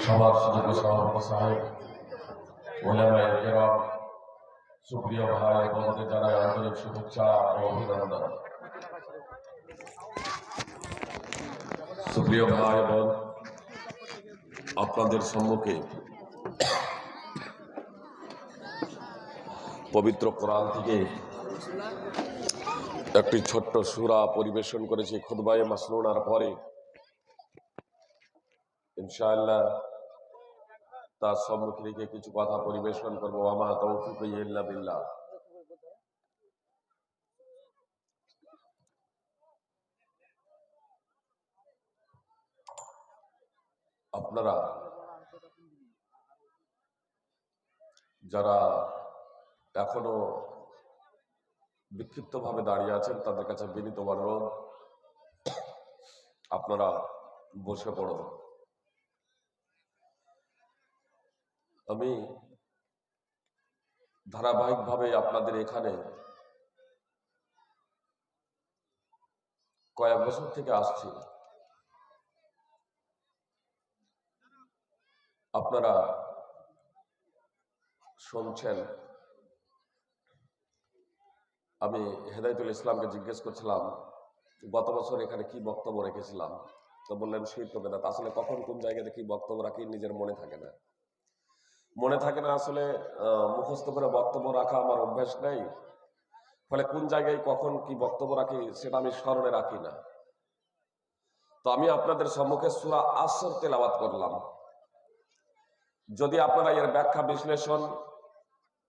সবার সুযোগ্য সভাপতি সাহেব, ওলামায়ে কেরাম, সুপ্রিয় ভাই বোনদের জানাই আন্তরিক শুভেচ্ছা ও অভিনন্দন। সুপ্রিয় ভাই বোন, আপনাদের সম্মুখে পবিত্র কোরআন থেকে একটি ছোট্ট সূরা পরিবেশন করেছি খুতবায়ে মাসনুনার পরে। ইনশাআল্লাহ তার সম্মুখে রেখে কিছু কথা পরিবেশন করবো। ওয়া তৌফিক ইল্লা বিল্লাহ। আপনারা যারা এখনো বিক্ষিপ্তভাবে দাঁড়িয়ে আছেন তাদের কাছে বিনীত অনুরোধ, আপনারা বসে পড়ুন। আমি ধারাবাহিকভাবে আপনাদের এখানে কয়েক বছর থেকে আসছি। আপনারা শুনছেন। আমি হেদায়েতুল ইসলামকে জিজ্ঞেস করছিলাম গত বছর এখানে কি বক্তব্য রেখেছিলাম, তো বললেন শিরক ও বিদআত। আসলে কখন কোন জায়গাতে কি বক্তব্য রাখি নিজের মনে থাকে না। আসলে মুখস্থ করে বক্তব্য রাখা আমার অভ্যাস নেই, ফলে কোন জায়গায় কখন কি বক্তব্য রাখি সেটা আমি স্মরণে রাখি না। তো আমি আপনাদের সম্মুখে সূরা আসর তেলাওয়াত করলাম। যদি আপনারা এর ব্যাখ্যা বিশ্লেষণ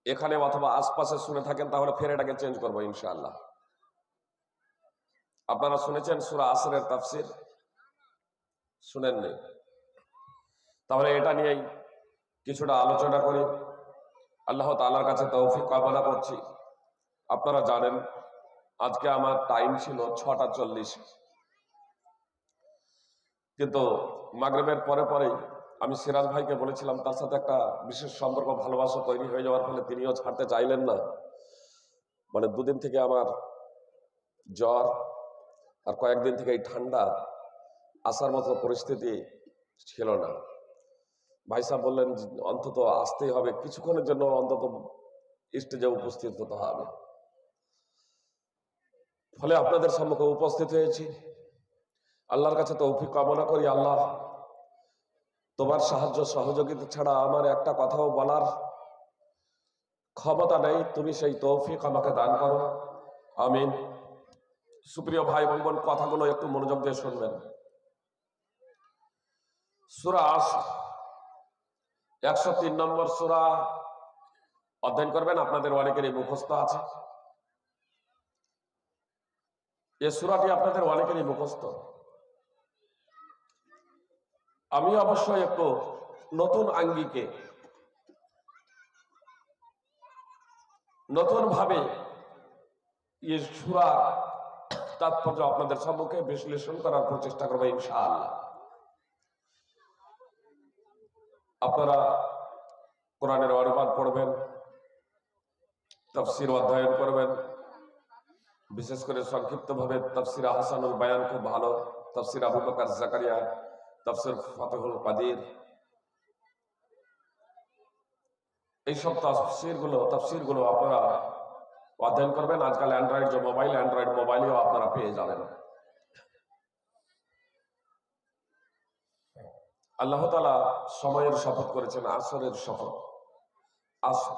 এখানে অথবা আশপাশে শুনে থাকেন তাহলে ফের এটাকে চেঞ্জ করবো ইনশাআল্লাহ। আপনারা শুনেছেন সূরা আসরের তাফসীর? শুনেননি? তাহলে এটা নিয়েই কিছুটা আলোচনা করি। আল্লাহ তাআলার কাছে তৌফিক কামনা করছি। আপনারা জানেন আজকে আমার টাইম ছিল 6টা 40, কিন্তু মাগরিবের পরে পরেই আমি সিরাজ ভাইকে বলেছিলাম, তার সাথে একটা বিশেষ সম্পর্ক ভালোবাসা তৈরি হয়ে যাওয়ার ফলে তিনিও ছাড়তে চাইলেন না। মানে দুদিন থেকে আমার জ্বর আর কয়েকদিন থেকে এই ঠান্ডা, আসার মতো পরিস্থিতি ছিল না। ভাই সাহেব বললেন অন্তত আসতেই হবে, কিছুক্ষণের জন্য অন্তত স্টেজে উপস্থিত হতে হবে। ফলে আপনাদের সম্মুখে উপস্থিত হয়েছি। আল্লাহর কাছে তৌফিক কামনা করি, আল্লাহ তোমার সাহায্য সহযোগিতা ছাড়া আমার একটা কথাও বলার ক্ষমতা নেই, তুমি সেই তৌফিক আমাকে দান করো, আমিন। সুপ্রিয় ভাই বোন, কথাগুলো একটু মনোযোগ দিয়ে শুনবেন। সূরা আসর 103 নম্বর সূরা অধ্যয়ন করবেন। আপনাদের অনেকেরই মুখস্থ আছে এই সূরাটি, আপনাদের অনেকেরই মুখস্থ। আমি অবশ্যই একটু নতুন আঙ্গিকে নতুন ভাবে এই সূরা তাৎপর্য আপনাদের সম্মুখে বিশ্লেষণ করার প্রচেষ্টা করবো ইনশাআল্লাহ। আপনারা কোরআনের অনুবাদ পড়বেন, তাফসীর অধ্যয়ন করবেন। বিশেষ করে সংক্ষিপ্তভাবে তাফসীর আহসানুল বায়ান খুব ভালো, তাফসীর আবু বকর জাকারিয়া, তাফসীর ফাতহুল কাদির, এইসব তাফসীরগুলো আপনারা অধ্যয়ন করবেন। আজকাল অ্যান্ড্রয়েড মোবাইলেও আপনারা পেয়ে যাবেন। আল্লাহ তাআলা সময়ের শপথ করেছেন, আসরের শপথ। আসর,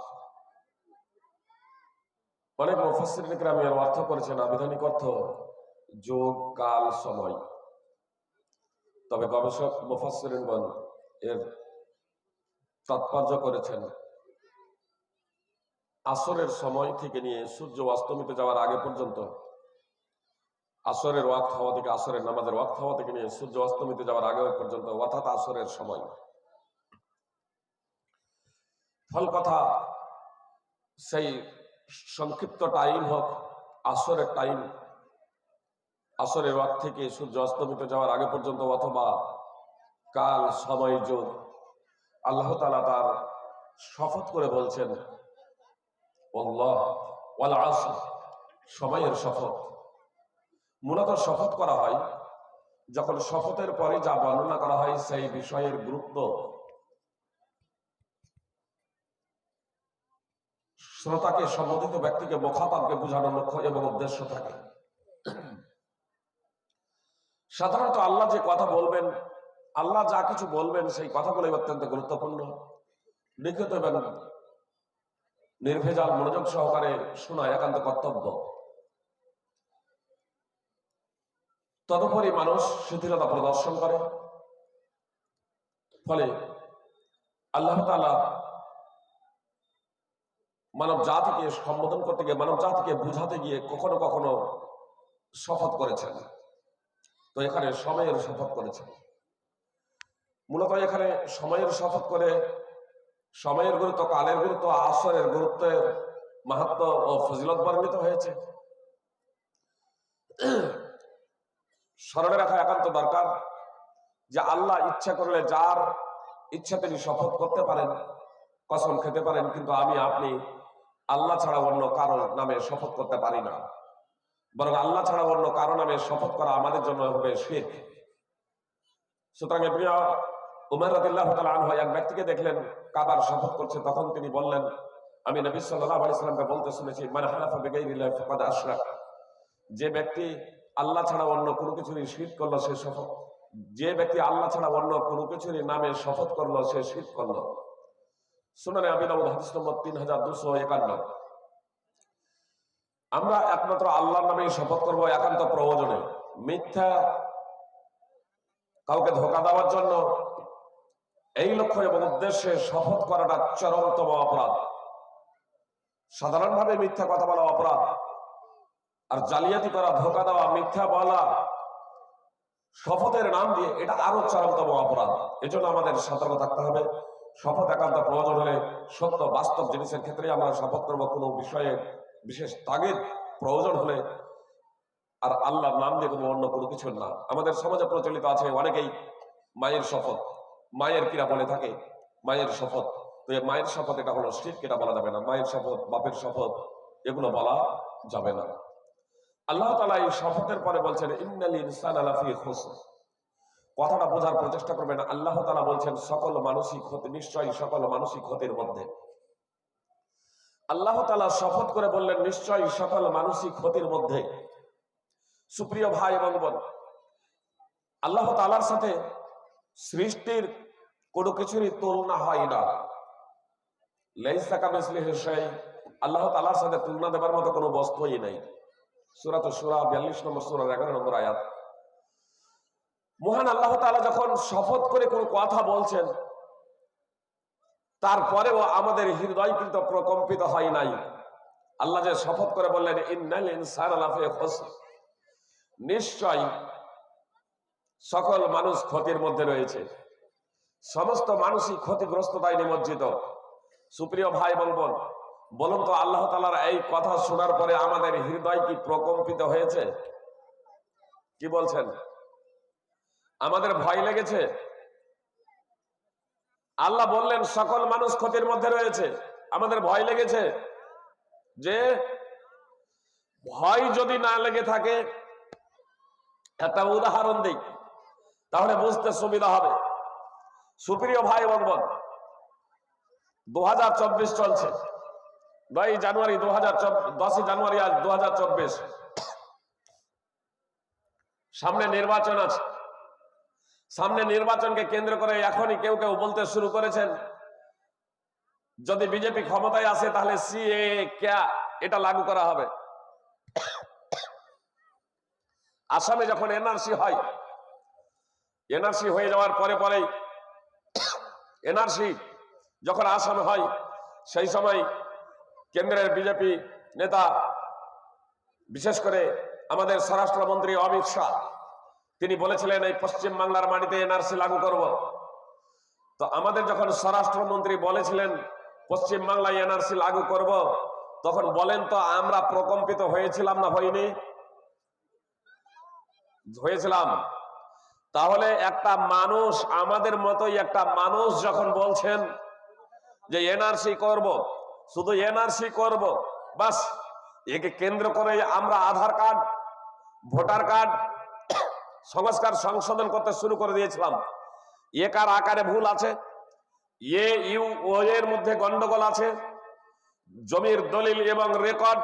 অনেক মুফাসসিরিন কিরাম এর অর্থ করেছেন আবিধানিক অর্থ যুগ, কাল, সময়। তবে গবেষক মুফাসসিরিনগণ এর তাৎপর্য করেছেন আসরের সময় থেকে নিয়ে সূর্য অস্তমিত যাওয়ার আগে পর্যন্ত, আসরের ওয়াক্ত হওয়া থেকে, আসরের নামাজের ওয়াক্ত হওয়া থেকে নিয়ে সূর্য অস্তমিত যাওয়ার আগে পর্যন্ত, অর্থাৎ আসরের সময়। ফল কথা, সেই সংক্ষিপ্ত টাইম হোক আসরের টাইম, আসরের ওয়াক্ত থেকে সূর্য অস্তমিত যাওয়ার আগে পর্যন্ত, অথবা কাল, সময়, যুগ, আল্লাহ তাআলা তার শপথ করে বলছেন আল্লাহ ওয়াল আসর, সময়ের শপথ। মূলত শপথ করা হয় যখন শপথের পরে যা বর্ণনা করা হয় সেই বিষয়ের গুরুত্ব শ্রোতাকে, সম্বোধিত ব্যক্তিকে, মুখাতাবকে বোঝানোর লক্ষ্য এবং উদ্দেশ্য থাকে। সাধারণত আল্লাহ যে কথা বলবেন, আল্লাহ যা কিছু বলবেন সেই কথাগুলো অত্যন্ত গুরুত্বপূর্ণ। লিখিত এবং নির্ভেজাল মনোযোগ সহকারে শোনা একান্ত কর্তব্য। তদুপরি মানুষ শিথিলতা প্রদর্শন করে, ফলে আল্লাহ তাআলা মানব জাতিকে সম্বোধন করতে গিয়ে, মানব জাতিকে বুঝাতে গিয়ে কখনো কখনো শপথ করেছেন। তো এখানে সময়ের শপথ করেছেন। মূলত এখানে সময়ের শপথ করে সময়ের গুরুত্ব, কালের গুরুত্ব, আসরের গুরুত্বের মাহাত্ম্য ও ফজিলত বর্ণিত হয়েছে। স্মরণে রাখা একান্ত দরকার যে আল্লাহ ইচ্ছা করলে যার ইচ্ছা তিনি শপথ করতে পারেন, কসম খেতে পারেন, কিন্তু আমি আপনি আল্লাহ ছাড়া অন্য কারো নামে শপথ করতে পারি না। বরং আল্লাহ ছাড়া অন্য কারো নামে শপথ করা আমাদের জন্য হবে শিরক। সুতরাং ইবনে উমর রাদিয়াল্লাহু তাআলা আনহু এক ব্যক্তিকে দেখলেন কাবার শপথ করছে, তখন তিনি বললেন, আমি নবী সাল্লাল্লাহু আলাইহি সাল্লামকে বলতে শুনেছি, মান হালাফা বিগাইরিল্লাহি ফাকাদ আশরাক। যে ব্যক্তি আল্লাহ ছাড়া অন্য কোনো কিছুর শিরক করলো সে শপথ, যে ব্যক্তি আল্লাহ ছাড়া অন্য কোনো কিছুর নামে শপথ করলো সে শিরক করলো। সুনানে আবি দাউদ হাদিস নম্বর 3251। আমরা একমাত্র আল্লাহর নামেই শপথ করবো একান্ত প্রয়োজনে। মিথ্যা কাউকে ধোঁকা দেওয়ার জন্য এই লক্ষ্য এবং উদ্দেশ্যে শপথ করাটা চরমতম অপরাধ। সাধারণভাবে মিথ্যা কথা বলা অপরাধ, আর জালিয়াতি করা, ধোঁকা দেওয়া, মিথ্যা বলা শপথের নাম দিয়ে, এটা আরো চরমতম অপরাধ। এজন্য আমাদের সতর্ক থাকতে হবে। শপথ একান্ত প্রয়োজন হলে, সত্য বাস্তব জিনিসের ক্ষেত্রে আমরা শপথ করবো, কোনো বিষয়ে বিশেষ তাগিদ প্রয়োজন হলে, আর আল্লাহর নাম দিয়ে কোনো অন্য কোনো কিছু না। আমাদের সমাজে প্রচলিত আছে অনেকেই মায়ের শপথ, মায়ের কিরা বলে থাকে মায়ের শপথ। তো এই মায়ের শপথ এটা হলো শিরক, এটা বলা যাবে না। মায়ের শপথ, বাপের শপথ, এগুলো বলা যাবে না। আল্লাহ তাআলা এই শপথের পরে বলছেন, ইন্নাল ইনসানা লাফি খুসর। কথাটা বোঝার প্রচেষ্টা করবেন। আল্লাহ তাআলা বলছেন সকল মানুষই ক্ষতি, নিশ্চয়ই সকল মানুষই ক্ষতির মধ্যে। আল্লাহ তাআলা শপথ করে বললেন নিশ্চয়ই সকল মানুষই ক্ষতির মধ্যে। সুপ্রিয় ভাই এবং বোন, আল্লাহ তাআলার সাথে সৃষ্টির কোনো কিছুরই তুলনা হয় না। লাইসা কামিসলিহি শাই। আল্লাহ তাআলার সাথে তুলনা দেবার মতো কোনো বস্তুই নাই। সূরা সূরা 42 নম্বর সূরার 11 নম্বর আয়াত। মহান আল্লাহ তাআলা যখন শপথ করে কোনো কথা বলছেন, তারপরেও আমাদের হৃদয় কিন্তু প্রকম্পিত হয় নাই। আল্লাহ যে শপথ করে বললেন ইন্নাল ইনসানা লাফি খুসর, নিশ্চয় সকল মানুষ ক্ষতির মধ্যে রয়েছে। সমস্ত মানুষই ক্ষতিগ্রস্ততায় নিমজ্জিত। সুপ্রিয় ভাই এবং বোন, বলুন তো আল্লাহ তাআলার এই কথা শোনার পরে আমাদের হৃদয় কি প্রকম্পিত হয়েছে? কি বলছেন? আমাদের ভয় লেগেছে? আল্লাহ বললেন সকল মানুষ ক্ষতির মধ্যে রয়েছে, আমাদের ভয় লেগেছে? যে ভয় যদি না লেগে থাকে, একটা উদাহরণ দিই, তাহলে বুঝতে সুবিধা হবে। সুপ্রিয় ভাই এবং বোন, 2024 চলছে। 10ই জানুয়ারি 2024, আজ 2024। সামনে নির্বাচন আছে। সামনে নির্বাচনকে কেন্দ্র করে এখনই কেউ কেউ বলতে শুরু করেছেন, যদি বিজেপি ক্ষমতায় আসে তাহলে সিএ এটা লাগু করা হবে। আসামে যখন এনআরসি হয়, এনআরসি হয়ে যাওয়ার পরে পরেই এনআরসি যখন আসামে হয়, সেই সময় কেন্দ্রের বিজেপি নেতা, বিশেষ করে আমাদের স্বরাষ্ট্রমন্ত্রী অমিত শাহ, তিনি বলেছিলেন এই পশ্চিম বাংলার মাটিতে এনআরসি লাগু করব। তো আমাদের যখন স্বরাষ্ট্রমন্ত্রী বলেছিলেন পশ্চিম বাংলায় এনআরসি লাগু করব, তখন বলেন তো আমরা প্রকম্পিত হয়েছিলাম না হইনি? হয়েছিলাম। তাহলে একটা মানুষ, আমাদের মতোই একটা মানুষ যখন বলছেন যে এনআরসি করব, শুধু এনআরসি করব, বাস একে কেন্দ্র করে আমরা আধার কার্ড, ভোটার কার্ড সংস্কার সংশোধন করতে শুরু করে দিয়েছিলাম। একার আকারে ভুল আছে, এর মধ্যে গন্ডগোল আছে, জমির দলিল এবং রেকর্ড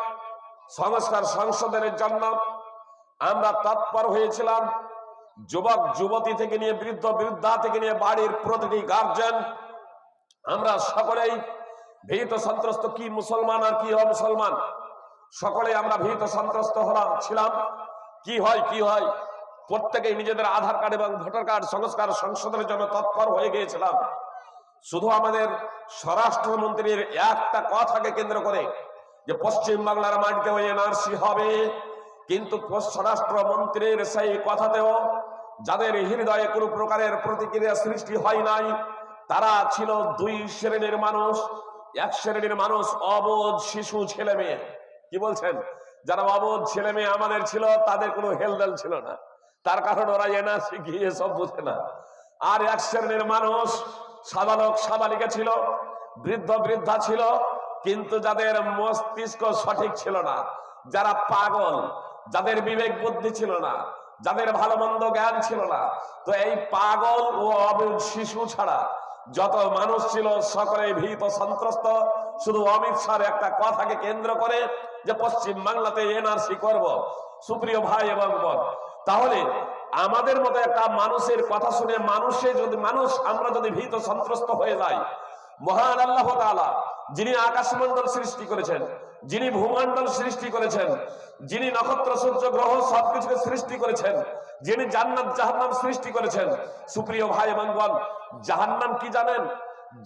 সংস্কার সংশোধনের জন্য আমরা তৎপর হয়েছিলাম। যুবক যুবতী থেকে নিয়ে বৃদ্ধ বৃদ্ধা থেকে নিয়ে বাড়ির প্রতিটি গার্জেন আমরা সকলেই ভীত সন্ত্রস্ত, কি মুসলমান আর কি অমুসলমান, সকলে আমরা ভীত সন্ত্রস্ত ছিলাম। কি হয় প্রত্যেকেই নিজেদের আধার কার্ড এবং ভোটার কার্ড সংস্কার সংশোধনের জন্য তৎপর হয়ে গিয়েছিলাম। শুধু আমাদের স্বরাষ্ট্রমন্ত্রীর একটা কথাকে কেন্দ্র করে যে পশ্চিম বাংলার মাটিতে ওই এনআরসি হবে, কিন্তু স্বরাষ্ট্রমন্ত্রীর সেই কথাতেও যাদের হৃদয়ে কোনো প্রকারের প্রতিক্রিয়া সৃষ্টি হয় নাই, তারা ছিল দুই শ্রেণীর মানুষ। এক শ্রেণীর মানুষ অবোধ শিশু ছেলে মেয়ে। কি বলছেন? যারা অবোধ ছেলে মেয়ে আমাদের ছিল, তাদের কোনো হেলদল ছিল না, তার কারণ ওরা এনআরসি কি এসব বুঝে না। আর এক শ্রেণীর মানুষ সাবালক সাবালিকা ছিল, বৃদ্ধ বৃদ্ধা ছিল, কিন্তু যাদের মস্তিষ্ক সঠিক ছিল না, যারা পাগল, যাদের বিবেক বুদ্ধি ছিল না, যাদের ভালো মন্দ জ্ঞান ছিল না। তো এই পাগল ও অবোধ শিশু ছাড়া যত মানুষ ছিল সকলেই ভীত সন্ত্রস্ত, শুধু অমিত শাহর একটা কথাকে কেন্দ্র করে যে পশ্চিম বাংলাতে এনআরসি করব। সুপ্রিয় ভাই এবং বোন, তাহলে আমাদের মতো একটা মানুষের কথা শুনে আমরা যদি ভীত সন্ত্রস্ত হয়ে যাই, মহান আল্লাহ তাআলা যিনি আকাশমণ্ডল সৃষ্টি করেছেন, যিনি ভূমণ্ডল সৃষ্টি করেছেন, যিনি নক্ষত্র সূর্য গ্রহ সবকিছুকে সৃষ্টি করেছেন, যিনি জান্নাত জাহান্নাম সৃষ্টি করেছেন, সুপ্রিয় ভাই এবং বোন, জাহান্নাম কি জানেন?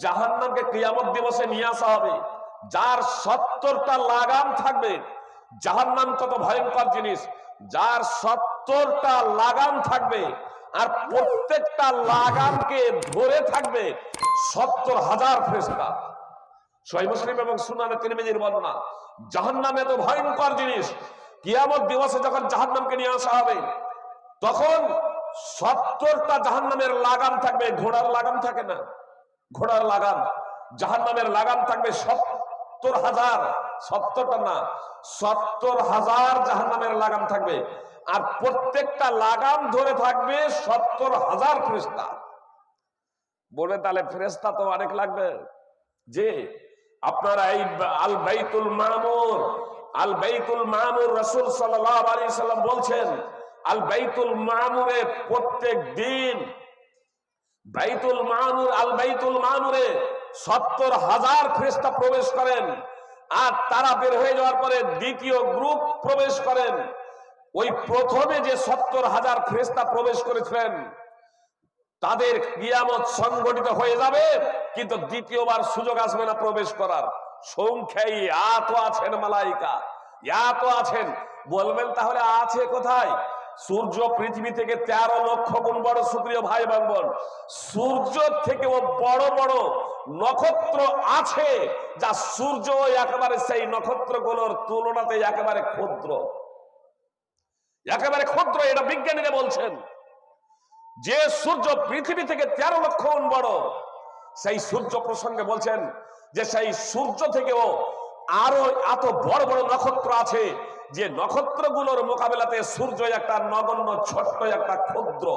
জাহান্নামকে কিয়ামত দিবসে নিয়ে আসা হবে, যার 70টা লাগাম থাকবে। জাহান্নাম কত ভয়ঙ্কর জিনিস, যার 70টা লাগাম থাকবে, আর প্রত্যেকটা লাগামকে ধরে থাকবে 70,000 ফেরেশতা। সহিহ মুসলিম এবং সুনানে তিরমিজির বর্ণনা। জাহান্নাম এত ভয়ঙ্কর জিনিস, কিয়ামত দিবসে যখন জাহান্নামকে নিয়ে আসা হবে, তখন 70টা জাহান্নামের লাগাম থাকবে। ঘোড়ার লাগাম থাকে না, ঘোড়ার লাগাম, জাহান্নামের লাগাম থাকবে 70,000, 70টা না, 70,000 জাহান্নামের লাগাম থাকবে, আর প্রত্যেকটা লাগাম ধরে থাকবে 70,000 ফেরেশতা। বলে তাহলে ফেরেশতা তো অনেক লাগবে। যে আপনারা এই আল বাইতুল মামুর রাসূল সাল্লাল্লাহু আলাইহি সাল্লাম বলছেন, আল বাইতুল মামুরে প্রত্যেক দিন আল বাইতুল মামুরে 70,000 ফেরেশতা প্রবেশ করেন, আর তারা বের হয়ে যাওয়ার পরে দ্বিতীয় গ্রুপ প্রবেশ করেন। ওই প্রথমে যে 70,000 ফেরেশতা প্রবেশ করেছিলেন, তাদের কিয়ামত সংগঠিত হয়ে যাবে, কিন্তু দ্বিতীয়বার সুযোগ আসবে না প্রবেশ করার। সংখ্যায় এত আছেন মালাইকা, এত আছেন। বলবেন তাহলে আছে কোথায়? সূর্য পৃথিবী থেকে 13 লক্ষ গুণ বড়। সুপ্রিয় ভাই এবং বোন, সূর্য থেকেও বড় বড় নক্ষত্র আছে, যা সূর্য একেবারে সেই নক্ষত্রগুলোর তুলনাতে একেবারে ক্ষুদ্র, একেবারে ক্ষুদ্র। এটা বিজ্ঞানীরা বলছেন যে সূর্য পৃথিবী থেকে 13 লক্ষ গুণ বড়। সেই সূর্য প্রসঙ্গে বলছেন যে সেই সূর্য থেকেও আরো এত বড় বড় নক্ষত্র আছে, যে নক্ষত্রগুলোর মোকাবেলাতে সূর্য একটা নগণ্য, ছোট্ট একটা ক্ষুদ্র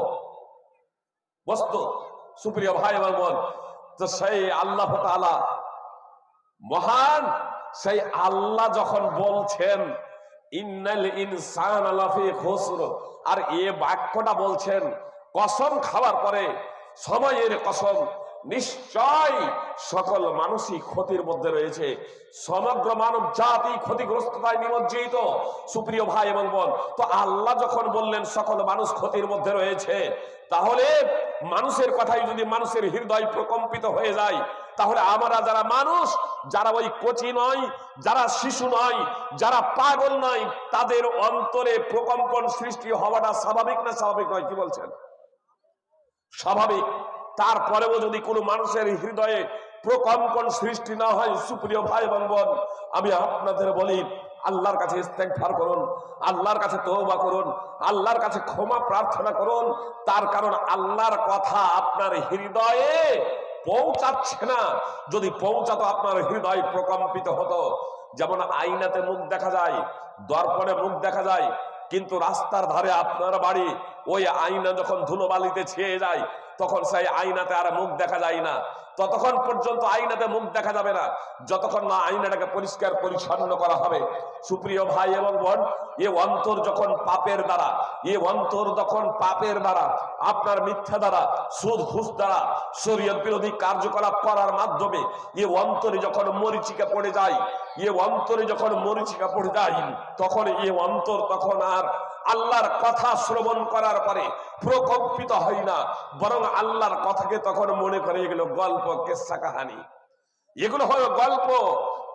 বস্তু। সুপ্রিয় ভাই এবং বোন, তো সেই আল্লাহ তাআলা মহান, সেই আল্লাহ যখন বলছেন ইন্নাল ইনসানা লাফি খুসর, আর এই বাক্যটা বলছেন কসম খাওয়ার পরে, সময়ের কসম, নিশ্চয় সকল মানুষই ক্ষতির মধ্যে রয়েছে, সমগ্র মানব জাতি ক্ষতিগ্রস্ততায় নিমজ্জিত। সুপ্রিয় ভাই এবং বোন, তো আল্লাহ যখন বললেন সকল মানুষ ক্ষতির মধ্যে রয়েছে, তাহলে মানুষের কথাই যদি মানুষের হৃদয় প্রকম্পিত হয়ে যায়, তাহলে আমরা যারা মানুষ, যারা ওই কচি নয়, যারা শিশু নয়, যারা পাগল নয়, তাদের অন্তরে প্রকম্পন সৃষ্টি হওয়াটা স্বাভাবিক না স্বাভাবিক নয়? কি বলছেন? স্বাভাবিক। তারপরেও যদি কোনো মানুষের হৃদয়ে প্রকম্পন সৃষ্টি না হয়, সুপ্রিয় ভাই এবং বোন, আমি আপনাদের বলি, আল্লাহর কাছে ইস্তেগফার করুন, আল্লাহর কাছে তওবা করুন, আল্লাহর কাছে ক্ষমা প্রার্থনা করুন। তার কারণ আল্লাহর কথা আপনার হৃদয়ে পৌঁছাচ্ছে না। যদি পৌঁছাতো, আপনার হৃদয় প্রকম্পিত হতো। যেমন আয়নাতে মুখ দেখা যায়, দর্পণে মুখ দেখা যায়, কিন্তু রাস্তার ধারে আপনার বাড়ি, ওই আয়না যখন ধুলোবালিতে ছেয়ে যায়, তখন সেই আয়নাতে আর মুখ দেখা যায় না। ততক্ষণ পর্যন্ত আয়নাতে মুখ দেখা যাবে না, যতক্ষণ না আয়নাটাকে পরিষ্কার পরিচ্ছন্ন করা হবে। সুপ্রিয় ভাই এবং বোন, এ অন্তর যখন পাপের দ্বারা, আপনার মিথ্যা দ্বারা, সুদ ঘুষ দ্বারা, শরীয়ত বিরোধী কার্যকলাপ করার মাধ্যমে এ অন্তরে যখন মরিচিকা পড়ে যায়, তখন এ অন্তর তখন আর আল্লাহর কথা শ্রবণ করার পরে প্রকম্পিত হয় না, বরং আল্লাহর কথাকে তখন মনে করে এগুলো গল্প, কিসসা কাহানি, এগুলো হলো গল্প,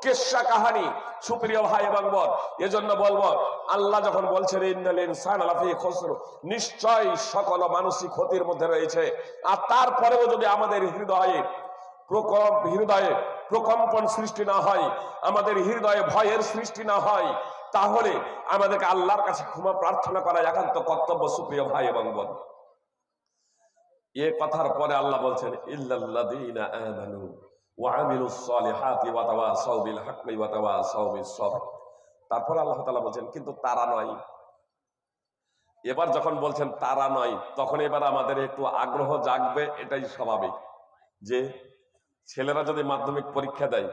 কিসসা কাহানি। সুপ্রিয় ভাই এবং বোন, এজন্য বলবো, আল্লাহ যখন বলছেন ইন্নাল ইনসানা লাফি খুসর, নিশ্চয় সকল মানসিক ক্ষতির মধ্যে রয়েছে, আর তারপরেও যদি আমাদের হৃদয়ে প্রকম্পন সৃষ্টি না হয়, আমাদের হৃদয়ে ভয়ের সৃষ্টি না হয়, তাহলে আমাদেরকে আল্লাহর কাছে ক্ষমা প্রার্থনা করা একান্ত কর্তব্য। সুপ্রিয় ভাই এবং বোন, এ কথার পরে আল্লাহ বলছেন ইল্লাল্লাযীনা আমানু ওয়া আমিলুস সালিহাতি ওয়া তাওয়াসাউ বিল হাক্কি ওয়া তাওয়াসাউ বিস সবর। তারপর আল্লাহ তাআলা বলছেন কিন্তু তারা নয়। এবার যখন বলছেন তারা নয়, তখন এবার আমাদের একটু আগ্রহ জাগবে, এটাই স্বাভাবিক। যে ছেলেরা যদি মাধ্যমিক পরীক্ষা দেয়,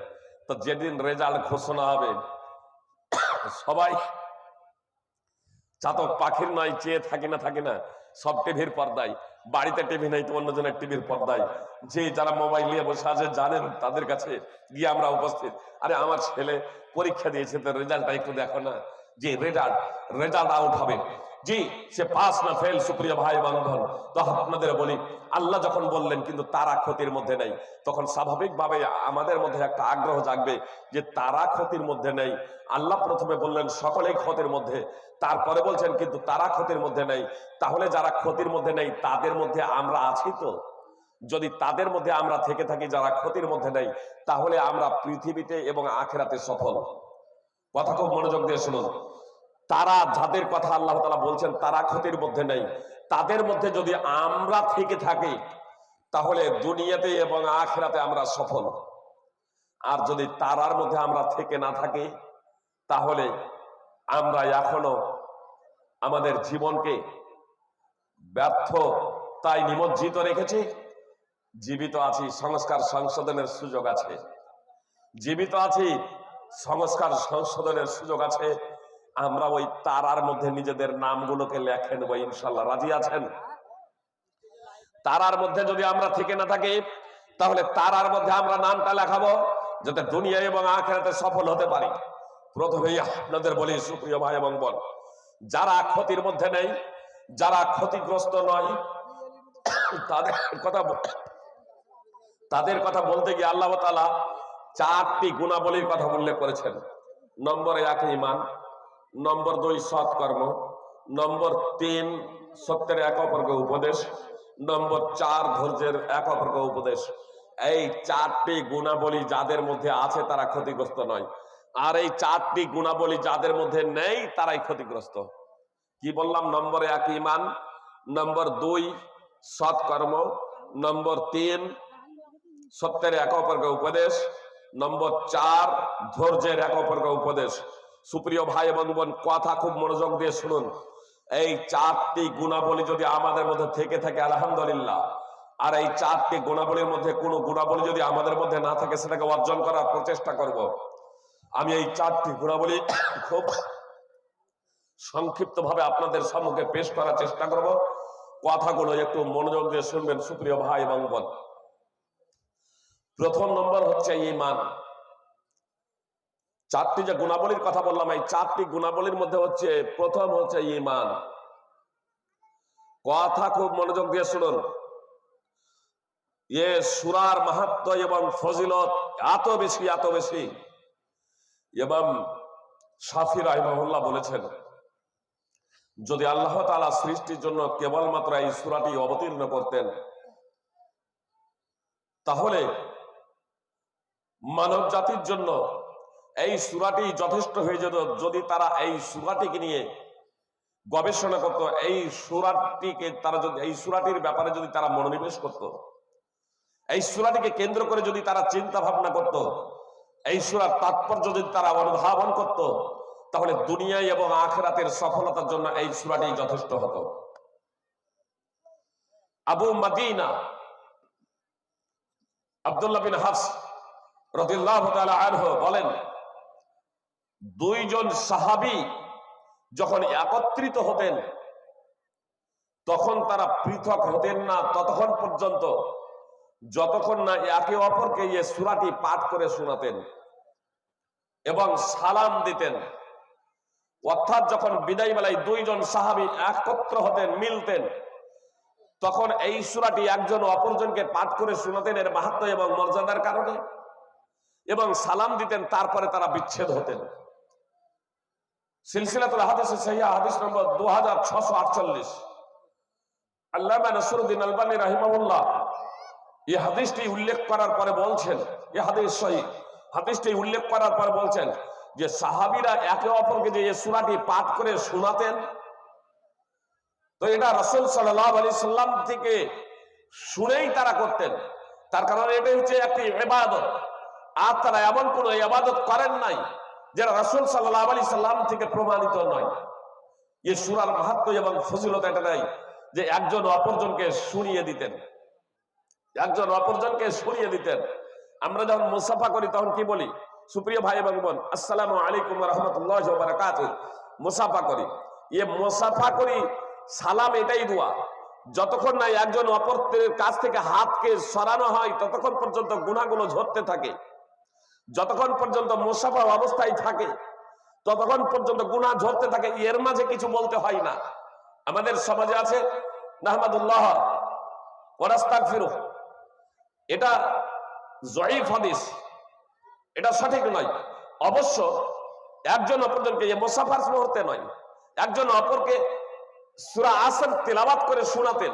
তো যেদিন রেজাল্ট ঘোষণা হবে, সবাই চাতক পাখির নয় চেয়ে থাকি না সব টিভির পর্দায়, বাড়িতে টিভি নাই তো অন্যজনের টিভির পর্দায়, যে যারা মোবাইল নিয়ে বসে আছে জানেন, তাদের কাছে গিয়ে আমরা উপস্থিত। আরে আমার ছেলে পরীক্ষা দিয়েছে, তো রেজাল্টটা একটু দেখো না, যে রেজাল্ট আউট হবে, জি সে পাস না ফেল। সুপ্রিয় ভাই বান্ধব, তো আপনাদের বলি, আল্লাহ যখন বললেন কিন্তু তারা ক্ষতির মধ্যে নেই, তখন স্বাভাবিকভাবে আমাদের মধ্যে একটা আগ্রহ জাগবে যে তারা ক্ষতির মধ্যে নেই। আল্লাহ প্রথমে বললেন সকলেই ক্ষতির মধ্যে, তারপরে বলছেন কিন্তু তারা ক্ষতির মধ্যে নেই। তাহলে যারা ক্ষতির মধ্যে নেই তাদের মধ্যে আমরা আছি তো? যদি তাদের মধ্যে আমরা থেকে থাকি যারা ক্ষতির মধ্যে নেই, তাহলে আমরা পৃথিবীতে এবং আখিরাতে সফল। কথা খুব মনোযোগ দিয়ে শুনুন। তারা যাদের কথা আল্লাহ তাআলা বলছেন তারা ক্ষতির মধ্যে নেই, তাদের মধ্যে যদি আমরা থেকে থাকি, তাহলে দুনিয়াতে এবং আখিরাতে আমরা সফল। আর যদি তারার মধ্যে আমরা থেকে না থাকি, তাহলে আমরা এখনো আমাদের জীবনকে ব্যর্থতায় নিমজ্জিত রেখেছি। জীবিত আছি, সংস্কার সংশোধনের সুযোগ আছে, আমরা ওই তারার মধ্যে নিজেদের নামগুলোকে লেখে নেবো, ইনশাল্লাহ। রাজি আছেন? তারার মধ্যে যদি আমরা থেকে না থাকি, তাহলে তারার মধ্যে আমরা নামটা লেখাবো, যাতে দুনিয়া এবং আখিরাতে সফল হতে পারি। প্রথমেই আপনাদের বলি, সুপ্রিয় ভাই এবং বোন, যারা ক্ষতির মধ্যে নেই, যারা ক্ষতিগ্রস্ত নয়, তাদের কথা বলতে গিয়ে আল্লাহ তাআলা 4টি গুণাবলীর কথা উল্লেখ করেছেন। নম্বর 1 ঈমান, নম্বর 2 সৎকর্ম, নম্বর 3 সত্যের এক অপরকে উপদেশ, নম্বর 4 ধৈর্যের এক অপরকে উপদেশ। এই 4টি গুণাবলী যাদের মধ্যে আছে তারা ক্ষতিগ্রস্ত নয়, আর এই 4টি গুণাবলী যাদের মধ্যে নেই তারাই ক্ষতিগ্রস্ত। কি বললাম? নম্বর 1 ঈমান, নম্বর 2 সৎকর্ম, নম্বর 3 সত্যের এক অপরকে উপদেশ, নম্বর 4 ধৈর্যের এক অপরকে উপদেশ। সুপ্রিয় ভাই এবং বোন, কথা খুব মনোযোগ দিয়ে শুনুন। এই 4টি গুণাবলী যদি আমাদের মধ্যে থেকে থাকে আলহামদুলিল্লাহ, আর এই 4টি গুণাবলীর মধ্যে কোনো গুণাবলী যদি আমাদের মধ্যে না থাকে, সেটাকে অর্জন করার প্রচেষ্টা করব। আমি এই 4টি গুণাবলী খুব সংক্ষিপ্ত ভাবে আপনাদের সম্মুখে পেশ করার চেষ্টা করব। কথাগুলো একটু মনোযোগ দিয়ে শুনবেন সুপ্রিয় ভাই এবং বোন। প্রথম নম্বর হচ্ছে ঈমান। 4টি যে গুণাবলীর কথা বললাম, এই 4টি গুণাবলীর মধ্যে হচ্ছে প্রথম হচ্ছে ঈমান। কথা খুব মনোযোগ দিয়ে শুনুন। এ সূরার মাহাত্ম্য এবং ফজিলত এত বেশি, এবং শাফি রাহিমাহুল্লাহ বলেছেন, যদি আল্লাহ তাআলা সৃষ্টির জন্য কেবলমাত্র এই সূরাটি অবতীর্ণ করতেন, তাহলে মানব জাতির জন্য এই সূরাটি যথেষ্ট হয়ে যেত। যদি তারা এই সূরাটিকে নিয়ে গবেষণা করত, এই সূরাটির ব্যাপারে যদি তারা মনোনিবেশ করত, এই সূরাটিকে কেন্দ্র করে যদি তারা চিন্তা ভাবনা করত, এই সূরার তাৎপর্য যদি তারা অনুধাবন করত, তাহলে দুনিয়ায় এবং আখিরাতের সফলতার জন্য এই সূরাটি যথেষ্ট হতো। আবু মাদিনা আব্দুল্লাহ বিন হাফস রাদিয়াল্লাহু তাআলা আনহু বলেন, দুইজন সাহাবী যখন একত্রিত হতেন তখন তারা পৃথক হতেন না ততক্ষণ পর্যন্ত যতক্ষণ না একে অপরকে এই সূরাটি পাঠ করে শোনাতেন এবং সালাম দিতেন। অর্থাৎ যখন বিদায় বেলায় দুইজন সাহাবী একত্র হতেন, মিলতেন, তখন এই সূরাটি একজন অপরজনকে পাঠ করে শোনাতেন এর মাহাত্ম্য এবং মর্যাদার কারণে, এবং সালাম দিতেন, তারপরে তারা বিচ্ছেদ হতেন। সিলসিলাতুল হাদিস সহিহ হাদিস নম্বর 2648। আল্লামা নাসিরউদ্দিন আলবানী রাহিমাহুল্লাহ এই হাদিসটি উল্লেখ করার পরে বলছেন, এই হাদিস সহিহ, হাদিসটি উল্লেখ করার পরে বলছেন যে সাহাবীরা একে অপরকে যে এই সূরাটি পাঠ করে শোনাতেন, তো এটা রাসূল সাল্লাল্লাহু আলাইহি সাল্লাম থেকে শুনেই তারা করতেন। তার কারণ এটা হচ্ছে একটি ইবাদত, আর তারা এমন কোন ইবাদত করেন নাই যেটা রাসূল সাল্লাল্লাহু আলাইহি সাল্লাম থেকে প্রমাণিত নয়। এই সূরার মাহাত্ম্য এবং ফজিলত এটা নাই যে একজন অপরজনকে শুনিয়ে দিতেন, একজন অপরজনকে শুনিয়ে দিতেন। আমরা যখন মুসাফা করি তখন কি বলি? সুপ্রিয় ভাই এবং বোন, আসসালামু আলাইকুম ওয়া রাহমাতুল্লাহি ওয়া বারাকাতুহু। মুসাফা করি, মুসাফা করি, সালাম এটাই দোয়া। যতক্ষণ না একজন অপরের কাছ থেকে হাতকে সরানো হয় ততক্ষণ পর্যন্ত গুনাহগুলো ঝরতে থাকে। যতক্ষণ পর্যন্ত মুসাফা অবস্থায় থাকে ততক্ষণ পর্যন্ত গুনাহ ঝরতে থাকে, এর মাঝে কিছু বলতে হয় না। আমাদের সমাজে আছে নাহমাদুল্লাহ ওয়া নাস্তাগফিরুহ, এটা জয়ীফ হাদিস, এটা সঠিক নয়। অবশ্য একজন অপরজনকে মুসাফার মুহূর্তে নয়, একজন অপরকে সূরা আসর তেলাওয়াত করে শোনাতেন,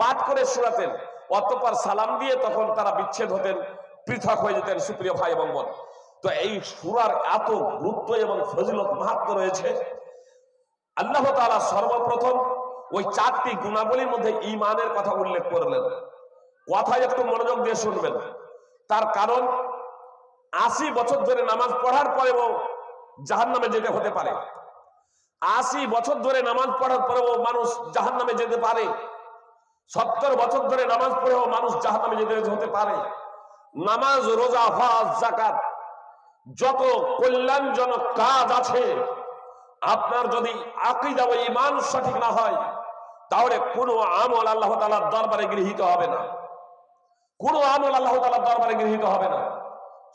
পাঠ করে শোনাতেন, অতঃপর সালাম দিয়ে তখন তারা বিচ্ছেদ হতেন, পৃথক হয়ে যেতেন। সুপ্রিয় ভাই এবং বোন, তো এই সূরার এত গুরুত্ব এবং ফজিলত মাহাত্ম্য রয়েছে। আল্লাহ তাআলা সর্বপ্রথম ওই চারটি গুণাবলীর মধ্যে ঈমানের কথা উল্লেখ করলেন। কথা একটু মনোযোগ দিয়ে শুনবেন। তার কারণ 80 বছর ধরে নামাজ পড়ার পরেও জাহান্নামে যেতে হতে পারে। 80 বছর ধরে নামাজ পড়ার পরেও মানুষ জাহান্নামে যেতে পারে। 70 বছর ধরে নামাজ পড়েও মানুষ জাহান্নামে যেতে হতে পারে। নামাজ, রোজা, হজ, যাকাত, যত কল্যাণজনক কাজ আছে, আপনার যদি আকীদা ও ঈমান সঠিক না হয় তাহলে কোনো আমল আল্লাহ তাআলার দরবারে গৃহীত হবে না, কোনো আমল আল্লাহ তাআলার দরবারে গৃহীত হবে না।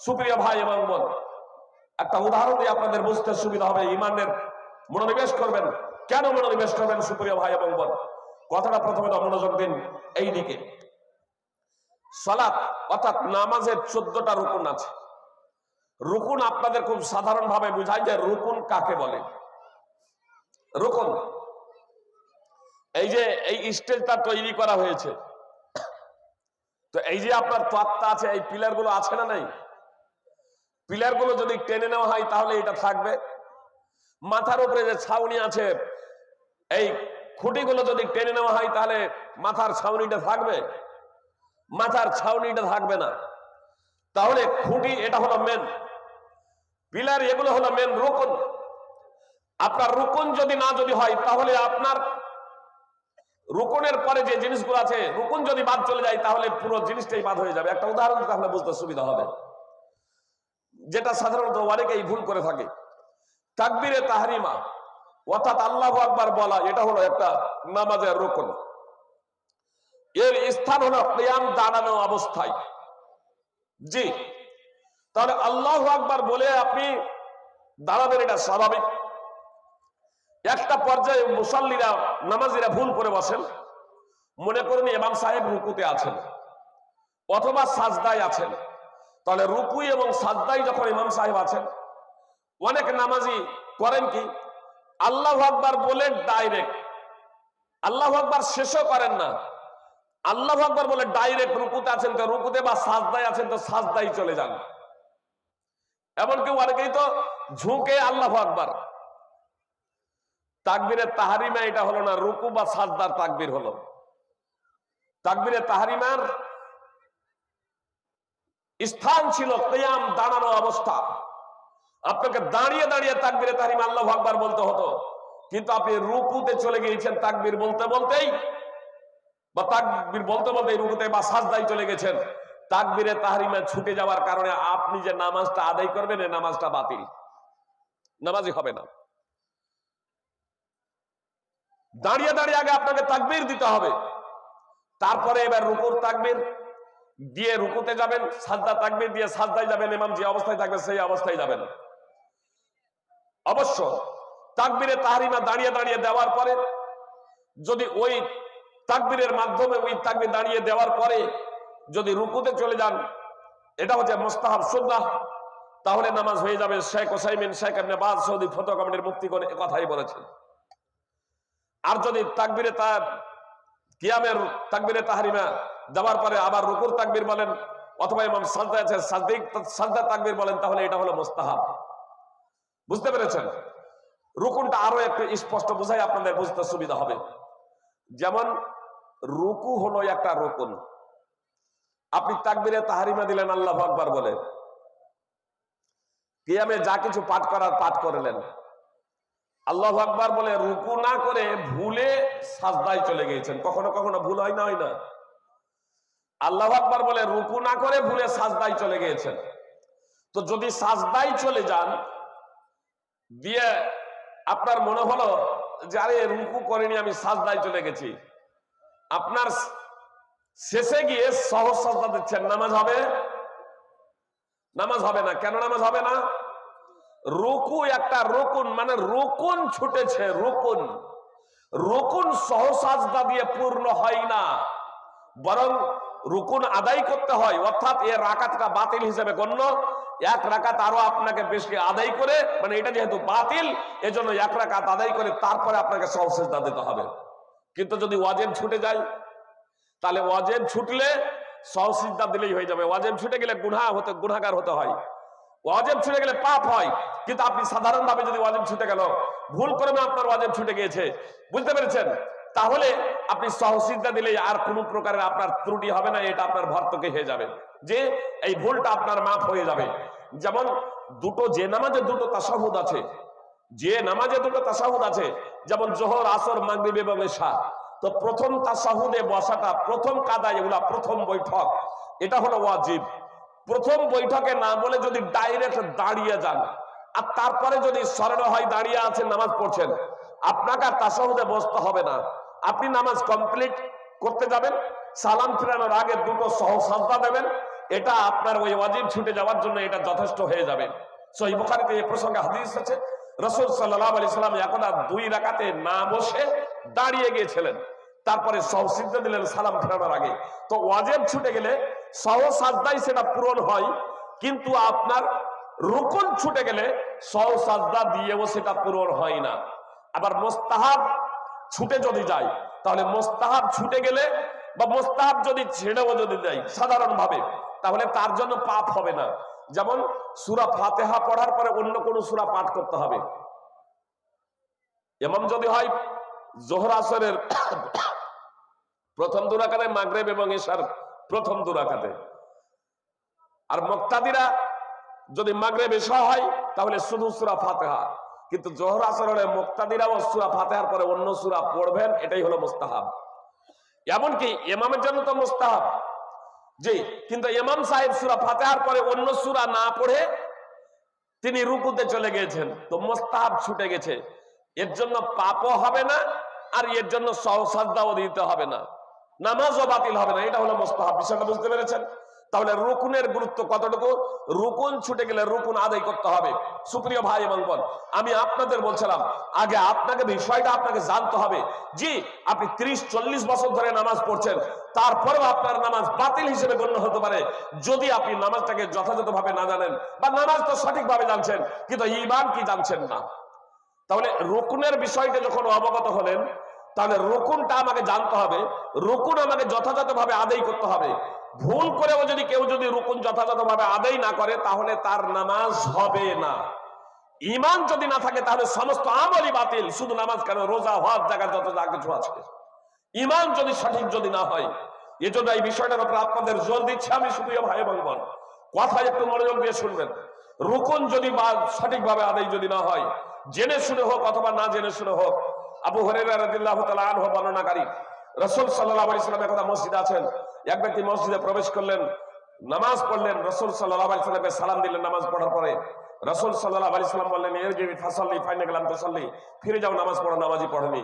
সুপ্রিয় ভাই এবং বোন, একটা উদাহরণ দিয়ে আপনাদের বুঝতে সুবিধা হবে। ঈমানের মনোনিবেশ করবেন, কেন মনোনিবেশ করবেন সুপ্রিয় ভাই এবং বোন? কথাটা প্রথমে মনোযোগ দিন এই দিকে। সালাত অর্থাৎ নামাজের 14টা রুকুন আছে। রুকুন আপনাদের খুব সাধারণ ভাবে বুঝাই যে রুকুন কাকে বলে। রুকুন, এই যে এই স্টেজটা তৈরি করা হয়েছে, তো এই যে আপনার তক্তা আছে, এই পিলার গুলো আছে না নাই? পিলার গুলো যদি টেনে নেওয়া হয় তাহলে এটা থাকবে। মাথার উপরে যে ছাউনি আছে, এই খুঁটিগুলো যদি টেনে নেওয়া হয় তাহলে মাথার ছাউনিটা থাকবে? মাথার ছাউনিটা থাকবে না। তাহলে খুঁটি এটা হলো মেন, পিলার এগুলো হলো মেন রুকুন। আপনার রুকুন যদি হয় তাহলে আপনার রুকুনের পরে যে জিনিসগুলো আছে, রুকুন যদি বাদ চলে যায় তাহলে পুরো জিনিসটাই বাদ হয়ে যাবে। একটা উদাহরণ তাহলে বুঝতে সুবিধা হবে, যেটা সাধারণত অনেকেই ভুল করে থাকে। তাকবীরে তাহরিমা অর্থাৎ আল্লাহু আকবার বলা, এটা হলো একটা নামাজের রুকুন। এর স্থান হলো কিয়াম, দাঁড়ানো অবস্থায়। জি, তাহলে আল্লাহু আকবার বলে আপনি দাঁড়াবেন, এটা স্বাভাবিক। একটা পর্যায়ে মুসাল্লিরা, নামাজিরা ভুল করে বসেন। মনে করুন ইমাম সাহেব রুকুতে আছেন অথবা সাজদায় আছেন। তাহলে রুকু এবং সাজদায় যখন ইমাম সাহেব আছেন, অনেক নামাজি করেন কি, আল্লাহু আকবার বলে ডাইরেক্ট, আল্লাহু আকবার শেষও করেন না, আল্লাহু আকবার বলে ডাইরেক্ট রুকুতে আছেন তো রুকুতে, বা সাজদায় আছেন তো সাজদায় চলে যান। এমনকি অনেকেই তো ঝুঁকে আল্লাহু আকবার। তাকবীরে তাহরিমা এটা হলো না, রুকু বা সাজদার তাকবীর হলো। তাকবীরে তাহরিমার স্থান ছিল কিয়াম, দাঁড়ানো অবস্থা। আপনাকে দাঁড়িয়ে দাঁড়িয়ে তাকবীরে তাহরিমা আল্লাহু আকবার বলতে হতো, কিন্তু আপনি রুকুতে চলে গিয়েছেন তাকবীর বলতে বলতেই, বা তাকবীর বলতে বলতেই রুকুতে বা সাজদায় চলে গেছেন। তাকবীরে তাহরিমা ছুটে যাওয়ার কারণে আপনি যে নামাজটা আদায় করবেন এই নামাজটা বাতিল, নামাজই হবে না। দাঁড়িয়ে দাঁড়িয়ে আগে আপনাকে তাকবীর দিতে হবে, তারপরে এবার রুকুর তাকবীর দিয়ে রুকুতে যাবেন, সাজদা তাকবীর দিয়ে সাজদায় যাবেন, ইমাম যে অবস্থায় থাকবে সেই অবস্থায় যাবেন। অবশ্য তাকবীরে তাহরিমা দাঁড়িয়ে দাঁড়িয়ে দেওয়ার পরে যদি ওই তাকবীরের মাধ্যমে ওই তাকবীর দাঁড়িয়ে দেওয়ার পরে যদি রুকুতে চলে যান, এটা হচ্ছে মুস্তাহাব সুন্নাহ, তাহলে নামাজ হয়ে যাবে। শেখ ওসাইমিন, শেখ ইবনে বাজ সৌদি ফতোয়া কমিটির মুফতি করে কথাই বলেছেন। আর যদি তাকবীরে কিয়ামের তাকবীরে তাহরিমা দেওয়ার পরে আবার রুকুর তাকবীর বলেন অথবা ইমাম সাজদায় আছে সাজদা তাকবীর বলেন, তাহলে এটা হলো মুস্তাহাব। বুঝতে পেরেছেন? রুকুনটা আরো একটু স্পষ্ট বুঝাই, আপনাদের বুঝতে সুবিধা হবে। যেমন রুকু হলো একটা রুকুন, আপনি তাকবীরে তাহরিমা দিলেন আল্লাহু আকবার বলে, কিয়ামে যা কিছু পাঠ করার পাঠ করলেন, আল্লাহু আকবার বলে রুকু না করে ভুলে সাজদায় চলে গিয়েছেন। কখনো কখনো ভুল হয় না, হয় না? আল্লাহু আকবার বলে রুকু না করে ভুলে সাজদায় চলে গিয়েছেন। তো যদি সাজদায় চলে যান দিয়ে আপনার মনে হলো যে আরে রুকু করিনি, আমি সাজদায় চলে গেছি, আপনার শেষে গিয়ে সহজ সাজদা দিচ্ছেন, নামাজ হবে? নামাজ হবে না। কেন নামাজ হবে না? রুকু একটা রুকুন, মানে রুকুন ছুটেছে, রুকুন। রুকুন সহজ সাজদা দিয়ে পূর্ণ হয় না, বরং রুকুন আদায় করতে হয়, অর্থাৎ এ রাকাতটা বাতিল হিসেবে গণ্য। এক রাকাত আরো আপনাকে বেশি আদায় করে, মানে এটা যেহেতু বাতিল এজন্য এক রাকাত আদায় করে তারপরে আপনাকে সহজ সিজদা দিতে হবে। কিন্তু যদি ওয়াজিব ছুটে যায়, তাহলে ওয়াজিব ছুটলে সহজ সিজদা দিলেই হয়ে যাবে। ওয়াজিব ছুটে গেলে গুনাহগার হতে হয়, ওয়াজিব ছুটে গেলে পাপ হয়। কিন্তু আপনি সাধারণভাবে যদি ওয়াজিব ছুটে গেল, ভুল করে আপনার ওয়াজিব ছুটে গিয়েছে, বুঝতে পেরেছেন, তাহলে আপনি সহজ সিজদা দিলেই আর কোনো প্রকারের আপনার ত্রুটি হবে না, এটা আপনার ভর্তকে হয়ে যাবে, যে এই ভুলটা আপনার মাফ হয়ে যাবে। যেমন যে নামাজে দুটো তাশাহুদ আছে, যেমন জোহর, আসর, মাগরিব এবং ইশা, তো প্রথম তাশাহুদে বসাটা, প্রথম কাদা, এগুলা প্রথম বৈঠক, এটা হলো ওয়াজিব। প্রথম বৈঠকে না বলে যদি ডাইরেক্ট দাঁড়িয়ে যান আর তারপরে যদি স্মরণ হয় দাঁড়িয়ে আছেন নামাজ পড়ছেন, আপনাকে আর তাশাহুদে বসতে হবে না। আপনি নামাজ কমপ্লিট করতে যাবেন, সালাম ফিরানোর আগে দুটো সহজ সাজদা দেবেন, এটা আপনার ওই ওয়াজিব ছুটে যাওয়ার জন্য এটা যথেষ্ট হয়ে যাবে। সহিহ বুখারীতে এই প্রসঙ্গে হাদিস আছে, রাসূল সাল্লাল্লাহু আলাইহি সাল্লাম একদা 2 রাকাতে না বসে দাঁড়িয়ে গিয়েছিলেন, তারপরে সহজ সিজদা দিলেন সালাম ফেরানোর আগে। তো ওয়াজিব ছুটে গেলে সহজ সাজদাই সেটা পূরণ হয়, কিন্তু আপনার রুকুন ছুটে গেলে সহজ সাজদা দিয়েও সেটা পূরণ হয় না। আবার মুস্তাহাব ছুটে যদি যায়, তাহলে মুস্তাহাব ছুটে গেলে বা মুস্তাহাব যদি ছেড়েও যদি দেয় সাধারণভাবে, তাহলে তার জন্য পাপ হবে না। যেমন সূরা ফাতিহা পড়ার পরে অন্য কোন সূরা পাঠ করতে হবে। ইমাম যদি হয় যোহর আসরের প্রথম 2 রাকাতে, মাগরিব এবং ইশার প্রথম 2 রাকাতে, আর মুক্তাদিরা যদি মাগরিব ইশা হয় তাহলে শুধু সূরা ফাতিহা। কিন্তু যোহর আসরের মুক্তাদিরাও সূরা ফাতিহার পরে অন্য সূরা পড়বেন, এটাই হলো মুস্তাহাব। এমনকি ইমামের জন্য তো মুস্তাহাব, জি, কিন্তু ইমাম সাহেব সূরা ফাতিহার পরে অন্য সূরা না পড়ে তিনি রুকুতে চলে গিয়েছেন, তো মুস্তাহাব ছুটে গেছে, এর জন্য পাপও হবে না আর এর জন্য সহজ সাজদাও দিতে হবে না, নামাজও বাতিল হবে না। এটা হলো মুস্তাহাব। বিষয়টা বুঝতে পেরেছেন? তাহলে রুকুনের গুরুত্ব কতটুকু? রুকুন ছুটে গেলে রুকুন আদায় করতে হবে। সুপ্রিয় ভাই এবং বোন, আমি আপনাদের বলছিলাম আগে আপনাকে বিষয়টা আপনাকে জানতে হবে। জি, আপনি 30-40 বছর ধরে নামাজ পড়ছেন, তারপরেও আপনার নামাজ বাতিল হিসেবে গণ্য হতে পারে যদি আপনি নামাজটাকে যথাযথভাবে না জানেন, বা নামাজ তো সঠিকভাবে জানছেন কিন্তু ঈমান কি জানছেন না। তাহলে রুকুনের বিষয়টা যখন অবগত হলেন, তাহলে রুকুনটা আমাকে জানতে হবে, রুকুন আমাকে যথাযথভাবে আদায় করতে হবে। ভুল করেও যদি কেউ রুকুন যথাযথভাবে আদায় না করে তাহলে তার নামাজ হবে না। ঈমান যদি না থাকে তাহলে সমস্ত আমলই বাতিল। শুধু নামাজ কেন, রোজা, হজ, যাকাত, যত যা কিছু আছে, ঈমান যদি সঠিক যদি না হয়, এজন্য এই বিষয়টার উপর আপনাদের জোর দিচ্ছি আমি। শুধু ভাই এবং বোন, কথা একটু মনোযোগ দিয়ে শুনবেন। রুকুন যদি সঠিকভাবে আদায় যদি না হয়, জেনে শুনে হোক অথবা না জেনে শুনে হোক, আবু হুরায়রা রাদিয়াল্লাহু তাআলা আনহু বর্ণনাকারী, রাসূল সাল্লাল্লাহু আলাইহি ওয়াসাল্লাম একদা মসজিদে আছেন, এক ব্যক্তি মসজিদে প্রবেশ করলেন, নামাজ পড়লেন, রাসূল সাল্লাল্লাহু আলাইহি সাল্লামকে সালাম দিলেন নামাজ পড়ার পরে। রাসূল সাল্লাল্লাহু আলাইহি সাল্লাম বললেন, ইরজি ফাসাল্লি ফাইন্নাকা লাম তুসাল্লি, ফিরে যাও নামাজ পড়ো, নামাজই পড়েনি।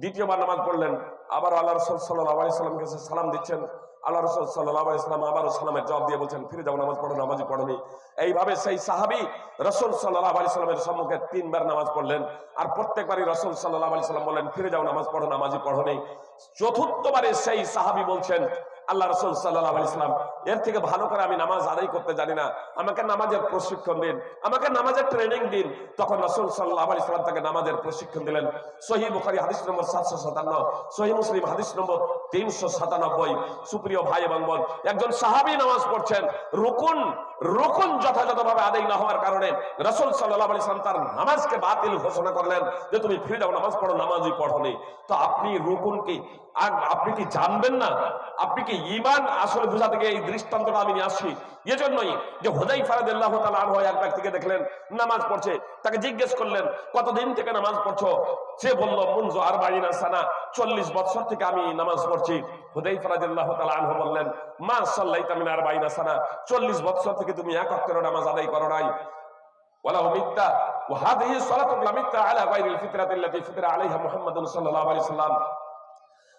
দ্বিতীয়বার নামাজ পড়লেন, আবার আল্লাহ রাসূল সাল্লাল্লাহু আলাইহি সাল্লামকে সালাম দিচ্ছেন। আল্লাহ রাসূল সাল্লাল্লাহু আলাইহি সাল্লাম আবারও সালামের জবাব দিয়ে বলছেন, ফিরে যাও নামাজ পড়ো, নামাজই পড়েনি। এইভাবে সেই সাহাবী রাসূল সাল্লাল্লাহু আলাইহি সাল্লামের সম্মুখে 3 বার নামাজ পড়লেন, আর প্রত্যেকবারই রাসূল সাল্লাল্লাহু আলাইহি সাল্লাম বললেন, ফিরে যাও নামাজ পড়ো, নামাজই পড়েনি। চতুর্থবারে সেই সাহাবী বলছেন, আল্লাহ রাসূল সাল্লাল্লাহু আলাইহি সাল্লাম, এর থেকে ভালো করে আমি নামাজ আদায় করতে জানি না, আমাকে নামাজের প্রশিক্ষণ দিন, আমাকে নামাজের ট্রেনিং দিন। তখন রাসূল সাল্লাল্লাহু আলাইহি সাল্লাম তাকে নামাজের প্রশিক্ষণ দিলেন। সহিহ বুখারী হাদিস নম্বর 757, সহিহ মুসলিম হাদিস নম্বর 397। সুপ্রিয় ভাই এবং বোন, একজন সাহাবী নামাজ পড়ছেন, রুকুন যথাযথভাবে আদায় না হওয়ার কারণে রাসূল সাল্লাল্লাহু আলাইহি সাল্লাম তার নামাজকে বাতিল ঘোষণা করলেন যে তুমি ফিরে যাও, নামাজ পড়ো, নামাজই পড়োনি। তো আপনি রুকুন কি আপনি কি জানবেন না? আপনি কি ঈমান আসলে বোঝাতে গিয়ে এই দৃষ্টান্তটা আমি নিয়ে আসছি এজন্যই যে হুযায়ফা রাদিয়াল্লাহু তাআলা আনহু এক ব্যক্তিকে দেখলেন নামাজ পড়ছে, তাকে জিজ্ঞেস করলেন কতদিন থেকে নামাজ পড়ছো? সে বলল মুনযু 40 সানা, 40 বছর থেকে আমি নামাজ পড়ছি। হুযায়ফা রাদিয়াল্লাহু তাআলা আনহু বললেন, মা সাল্লাইতা মিন 40 সানা, 40 বছর থেকে তুমি এক ওয়াক্তের নামাজ আদায় করো নাই। ওয়ালা উমিত্তা ওয়া হাদিহি সালাতু লামিত্তা আলা গায়রিল ফিতরাতিল্লাতী ফিতরা আলাইহা মুহাম্মাদুন সাল্লাল্লাহু আলাইহি সাল্লাম।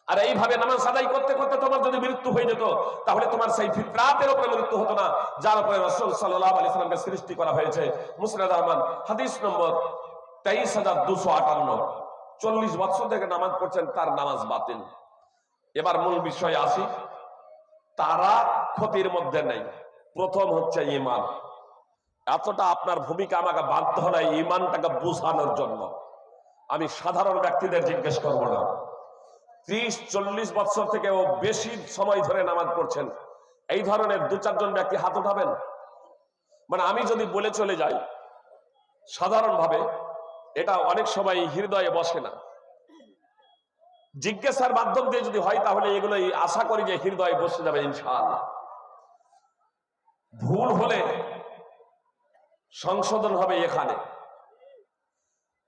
আর এইভাবে নামাজ আদায় করতে করতে তোমার যদি মৃত্যু হয়ে যেত, তাহলে তোমার সেই ফিতরাতের উপরে মৃত্যু হতো না যার উপরে রাসূল সাল্লাল্লাহু আলাইহি সাল্লামকে সৃষ্টি করা হয়েছে। মুসনাদ আহমদ হাদিস নম্বর 23258। 40 বছর থেকে নামাজ পড়ছেন, তার নামাজ বাতিল। এবার মূল বিষয়ে আসি, তারা ক্ষতির মধ্যে নেই। প্রথম হচ্ছে ঈমান। এতটা আপনার ভূমিকা আমাকে বাধ্য নয় ঈমানটাকে বোঝানোর জন্য। আমি সাধারণ ব্যক্তিদের জিজ্ঞেস করব না, 30-40 বছর থেকে ও বেশি সময় ধরে নামাজ পড়ছেন, এই ধরনের 2-4 জন ব্যক্তি হাত উঠাবেন। মানে আমি যদি বলে চলে যাই সাধারণভাবে, এটা অনেক সময় হৃদয়ে বসে না। জিজ্ঞাসার মাধ্যম দিয়ে যদি হয় তাহলে এগুলোই আশা করি যে হৃদয়ে বসে যাবে ইনশাআল্লাহ। ভুল হলে সংশোধন হবে এখানে,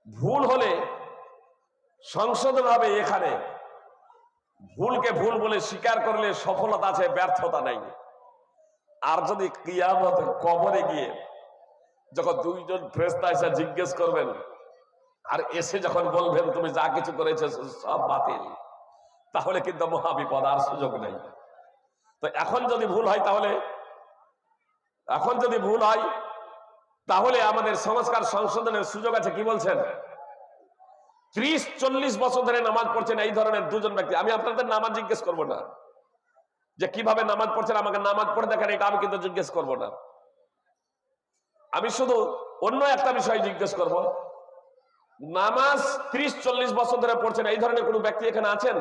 ভুল হলে সংশোধন হবে এখানে। ভুলকে ভুল বলে স্বীকার করলে সফলতা আছে, ব্যর্থতা নাই। আর যদি কিয়ামত কবরে গিয়ে যখন 2 জন ফেরেশতা এসে জিজ্ঞেস করবেন, আর এসে যখন বলবেন তুমি যা কিছু করেছো সব বাতিল, তাহলে কিন্তু মহা বিপদ, আর সুযোগ নেই। তো এখন যদি ভুল হয় তাহলে আমাদের সংস্কার সংশোধনের সুযোগ আছে। কি বলছেন? 30-40 বছর ধরে নামাজ পড়ছেন এই ধরনের 2 জন ব্যক্তি, আমি আপনাদের নামাজ জিজ্ঞেস করব না যে কিভাবে নামাজ পড়ছেন, আমাকে নামাজ পড়ে দেখেন, এটা আমি কিন্তু জিজ্ঞেস করব না। আমি শুধু অন্য একটা বিষয় জিজ্ঞেস করব, নামাজ 30-40 বছর ধরে পড়ছেন এই ধরনের কোন ব্যক্তি এখানে আছেন?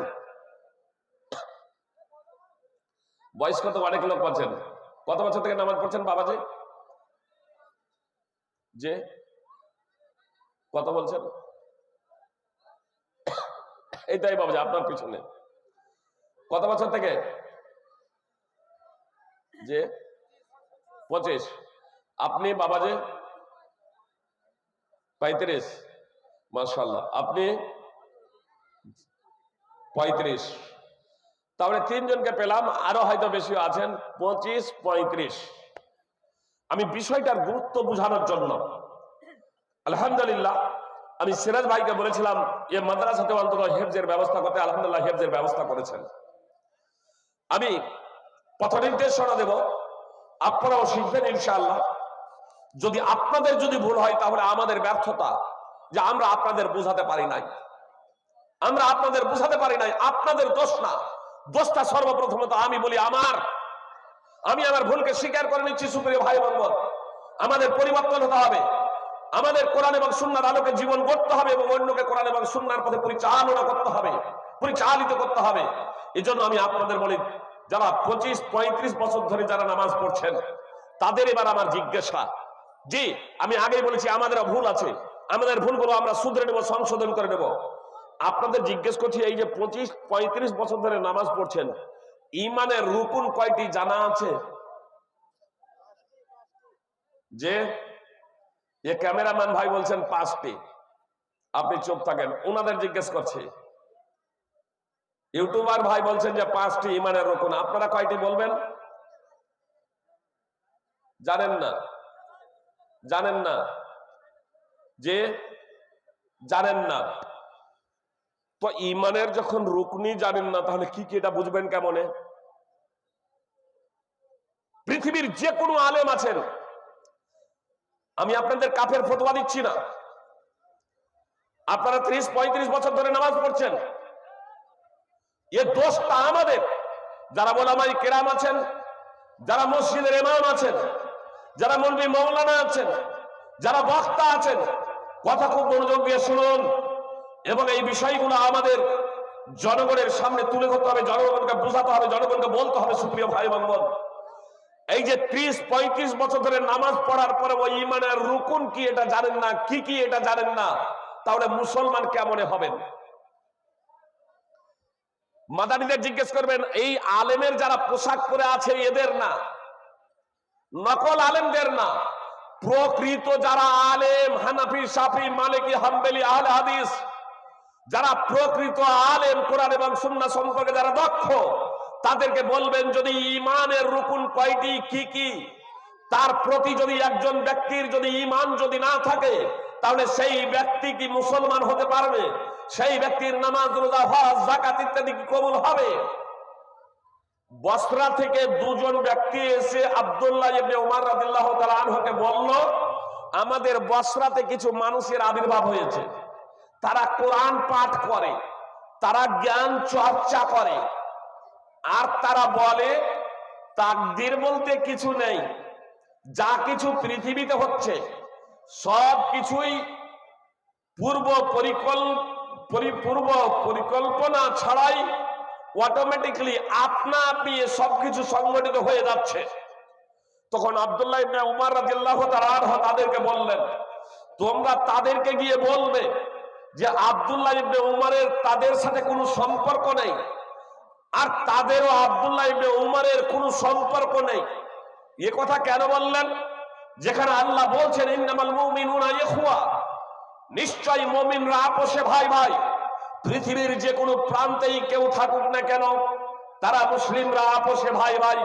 বয়স কত? অনেক লোক বলছেন। কত বছর থেকে নামাজ পড়ছেন বাবাজি? যে কত বলছেন? এইটাই বাবাজি আপনার পিছনে। কত বছর থেকে? যে 25। আপনি বাবাজি 35। মাশাআল্লাহ, আপনি 35। তাহলে 3 জনকে পেলাম, আরো হয়তো বেশি আছেন, 25-35। আমি বিষয়টার গুরুত্ব বোঝানোর জন্য আলহামদুলিল্লাহ আমি সিরাজ ভাইকে বলেছিলাম এ মাদ্রাসাতে অন্তত হেফজের ব্যবস্থা করতে, আলহামদুলিল্লাহ হেফজের ব্যবস্থা করেছেন। আমি পথ নির্দেশনা দেব, আপনারাও শিখবেন ইনশাআল্লাহ। যদি আপনাদের যদি ভুল হয় তাহলে আমাদের ব্যর্থতা যে আমরা আপনাদের বোঝাতে পারি নাই, আপনাদের দোষ না। দোষটা সর্বপ্রথমত আমি বলি আমি আমার ভুলকে স্বীকার করে নিচ্ছি। সুপ্রিয় ভাই বোন, আমাদের পরিবর্তন হতে হবে, আমাদের কোরআন এবং সুন্নাহর আলোকে জীবন গড়তে হবে এবং অন্যকে কোরআন এবং সুন্নাহর পথে পরিচালিত করতে হবে। এজন্য আমি আপনাদের বলি, যারা 25-35 বছর ধরে যারা নামাজ পড়ছেন তাদের এবার আমার জিজ্ঞাসা, জি আমি আগেই বলেছি আমাদেরও ভুল আছে, আমাদের ভুলগুলো আমরা শুধরে নেব, সংশোধন করে নেব। আপনাদের জিজ্ঞেস করছি, এই যে 25-35 বছর ধরে নামাজ পড়ছেন, ঈমানের রুকুন কয়টি জানা আছে? যে এ ক্যামেরাম্যান ভাই বলছেন 5টি, আপনি চুপ থাকেন, ওনাদের জিজ্ঞেস করছি। ইউটিউবার ভাই বলছেন যে 5টি ঈমানের রুকুন, আপনারা কয়টি বলবেন? জানেন না? জানেন না? যে জানেন না? তো ইমানের যখন রুকনি জানেন না, তাহলে কি কি এটা বুঝবেন কেমনে? পৃথিবীর যে কোনো আলেম আছেন, আমি আপনাদের কাফের ফতোয়া দিচ্ছি না, আপনারা 30-35 বছর ধরে নামাজ পড়ছেন, এ দোষটা আমাদের। যারা ওলামায়ে কেরাম আছেন, যারা মসজিদের ইমাম আছেন, যারা মৌলভী মাওলানা আছেন, যারা বক্তা আছেন, কথা খুব মনোযোগ দিয়ে শুনুন এবং এই বিষয়গুলো আমাদের জনগণের সামনে তুলে ধরতে হবে, জনগণকে বোঝাতে হবে, জনগণকে বলতে হবে। সুপ্রিয় ভাই বোন, এই যে 30-35 বছর ধরে নামাজ পড়ার পরে ওই ইমানের রুকুন কি এটা জানেন না, কি কি এটা জানেন না, তাহলে মুসলমান কেমনে হবেন? মাদানীদের জিজ্ঞেস করবেন, এই আলেমের যারা পোশাক পরে আছে এদের না, নকল আলেমদের না, প্রকৃত যারা আলেম, হানাফি, শাফি, মালিকি, হাম্বলি, আহলে হাদিস, যারা প্রকৃত আলেম, কোরআন এবং সুন্নাহ সম্পর্কে যারা দক্ষ, তাদেরকে বলবেন যদি ঈমানের রুকুন কয়টি, কি কি, তার প্রতি যদি একজন ব্যক্তির যদি ঈমান যদি না থাকে, তাহলে সেই ব্যক্তি কি মুসলমান হতে পারবে? সেই ব্যক্তির নামাজ, রোজা, হজ, যাকাত ইত্যাদি কি কবুল হবে? বসরা থেকে দুজন ব্যক্তি এসে আব্দুল্লাহ ইবনে উমর রাদিয়াল্লাহু তাআলা আনহুকে বলল, আমাদের বসরাতে কিছু মানুষের আবির্ভাব হয়েছে, তারা কোরআন পাঠ করে, তারা জ্ঞান চর্চা করে, আর তারা বলে তাকদীর বলতে কিছু নেই, যা কিছু পৃথিবীতে হচ্ছে সব কিছুই পূর্ব পরিকল্পনা ছাড়াই অটোমেটিক্যালি আপনা আপনি সবকিছু সংগঠিত হয়ে যাচ্ছে। তখন আব্দুল্লাহ ইবনে উমর রাদিয়াল্লাহু তাআলা আনহু তাদেরকে বললেন, তোমরা তাদেরকে গিয়ে বলবে যে আব্দুল্লাহ ইবনে উমরের তাদের সাথে কোনো সম্পর্ক নেই, আর তাদেরও আব্দুল্লাহ ইবনে উমরের কোনো সম্পর্ক নেই। এ কথা কেন বললেন? যেখানে আল্লাহ বলছেন ইন্নামাল মুমিনুনা ইখওয়া, নিশ্চয়ই মুমিনরা আপোষে ভাই ভাই। পৃথিবীর যে কোনো প্রান্তেই কেউ থাকুক না কেন, তারা মুসলিমরা আপোষে ভাই ভাই।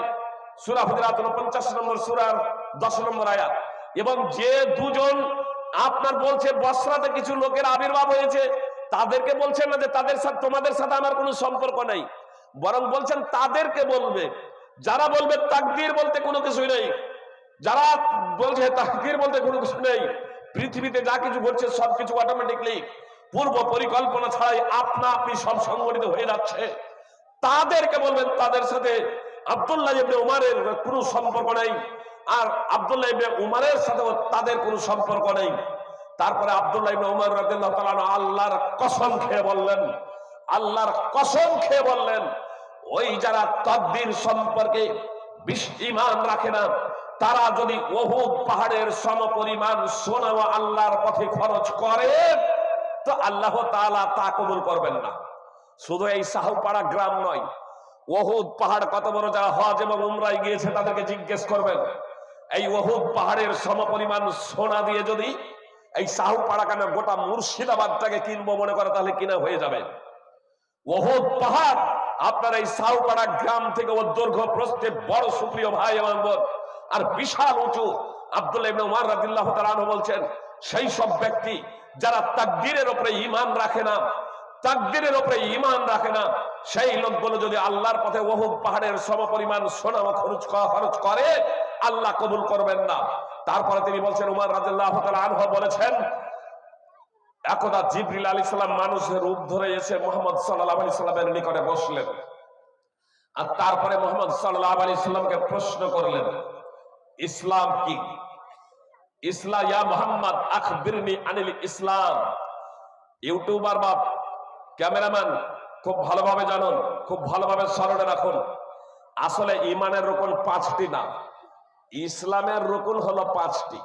সূরা হুজুরাত 50 নম্বর সূরার 10 নম্বর আয়াত। এবং যে দুজন আপনার বলছে বসরাতে কিছু লোকের আবির্ভাব হয়েছে, তাদেরকে বলছেন না যে তাদের সাথে তোমাদের সাথে আমার কোনো সম্পর্ক নাই, বরং বলছেন তাদেরকে বলবে যারা বলবে তাকদীর বলতে কোনো কিছু নেই, যারা বলছে তাকদীর বলতে কোনো কিছু নেই, পৃথিবীতে যা কিছু ঘটছে সবকিছু অটোমেটিকলি পূর্ব পরিকল্পনা ছাড়াই আপনা আপনি সব সংগঠিত হয়ে যাচ্ছে, তাদেরকে বলবেন তাদের সাথে আব্দুল্লাহ ইবনে উমরের কোনো সম্পর্ক নেই, আর আব্দুল্লাহ ইবনে উমরের সাথেও তাদের কোনো সম্পর্ক নেই। তারপরে আব্দুল্লাহ ইবনে উমর রাদিয়াল্লাহু তাআলা আল্লাহর কসম খেয়ে বললেন, আল্লাহর কসম খেয়ে বললেন, ওই যারা তাকদীর সম্পর্কে ঈমান রাখে না, তারা যদি উহুদ পাহাড়ের সমপরিমাণ সোনা ও আল্লাহর পথে খরচ করে, তো আল্লাহ তাআলা তা কবুল করবেন না। শুধু এই সাহুপাড়া গ্রাম নয়, উহুদ পাহাড় কত বড়, যারা হজ এবং উমরায় গিয়েছে তাদেরকে জিজ্ঞেস করবেন, এই উহুদ পাহাড়ের সমপরিমাণ সোনা দিয়ে যদি এই সাহুপাড়া কেন গোটা মুর্শিদাবাদটাকে কিনবো মনে করে, তাহলে কিনা হয়ে যাবে। উহুদ পাহাড় আপনার এই সাহুপাড়া গ্রাম থেকে ও দৈর্ঘ্য প্রস্থে বড়, সুপ্রিয় ভাই এবং বোন, আর বিশাল উঁচু। আব্দুল্লাহ ইবনে উমর রাদিয়াল্লাহু তাআলা আনহু বলছেন, সেই সব ব্যক্তি যারা তাকদীরের উপরে ঈমান রাখে না, তাকদীরের উপরে ঈমান রাখে না, সেই লোকগুলো যদি আল্লাহর পথে উহুদ পাহাড়ের সমপরিমাণ সোনা খরচ করে, আল্লাহ কবুল করবেন না। তারপরে তিনি বলছেন, উমর রাদিয়াল্লাহু তাআলা আনহু বলেছেন, একদা জিবরিল আলাইহিস সালাম মানুষের রূপ ধরে এসে মুহাম্মদ সাল্লাল্লাহু আলাইহি সাল্লামের নিকটে বসলেন, আর তারপরে মুহাম্মদ সাল্লাল্লাহু আলাইহি সাল্লামকে প্রশ্ন করলেন, ইসলাম কি? ইসলাম, ইয়া মুহাম্মদ আখবিরনি আনিল ইসলাম। ইউটিউবার বা ক্যামেরাম্যান খুব ভালোভাবে জানুন, খুব ভালোভাবে স্মরণে রাখুন, আসলে ঈমানের রুকন 5টি না, ইসলামের রুকন হলো 5টি।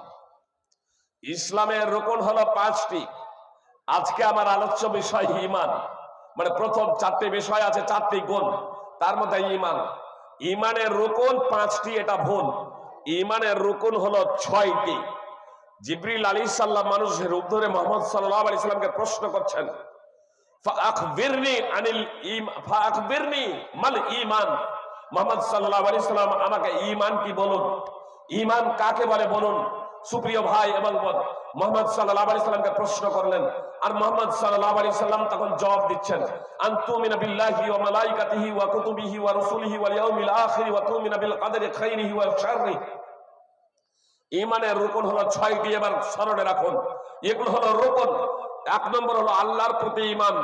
ইসলামের রুকন হলো 5টি। আজকে আমার আলোচ্য বিষয় ঈমান, মানে প্রথম 4টি বিষয় আছে, 4টি গুণ, তার মধ্যে ঈমান। ঈমানের রুকন 5টি, এটা ভুল। ঈমানের রুকন হলো 6টি। জিবরিল আলাইহিস সালাম মানুষের রূপ ধরে মুহাম্মদ সাল্লাল্লাহু আলাইহি সাল্লামকে প্রশ্ন করছেন, ফাআখবিরনি আনিল ঈমান, ফাআখবিরনি মাল ঈমান। মুহাম্মদ সাল্লাল্লাহু আলাইহি সাল্লাম আমাকে ঈমান কি বলুন। ঈমান কাকে বলে বলুন? সুপ্রিয় ভাই এবং বোন, মুহাম্মদ সাল্লাল্লাহু আলাইহি সাল্লামকে প্রশ্ন করলেন, আর মুহাম্মদ সাল্লাল্লাহু আলাইহি সাল্লাম তখন জবাব দিচ্ছেন, আন তুমিনা বিল্লাহি ওয়া মালাইকাতিহি ওয়া কুতুবিহি ওয়া রাসূলিহি ওয়াল ইয়াউমিল আখির ওয়া তুমিনা বিল কদরি খাইরিহি ওয়া শাররিহি। ঈমানের রুকন হলো 6টি, এবার স্মরণে রাখুন। এগুলো হলো রুকন। 1 নম্বর হলো আল্লাহর প্রতি ঈমান,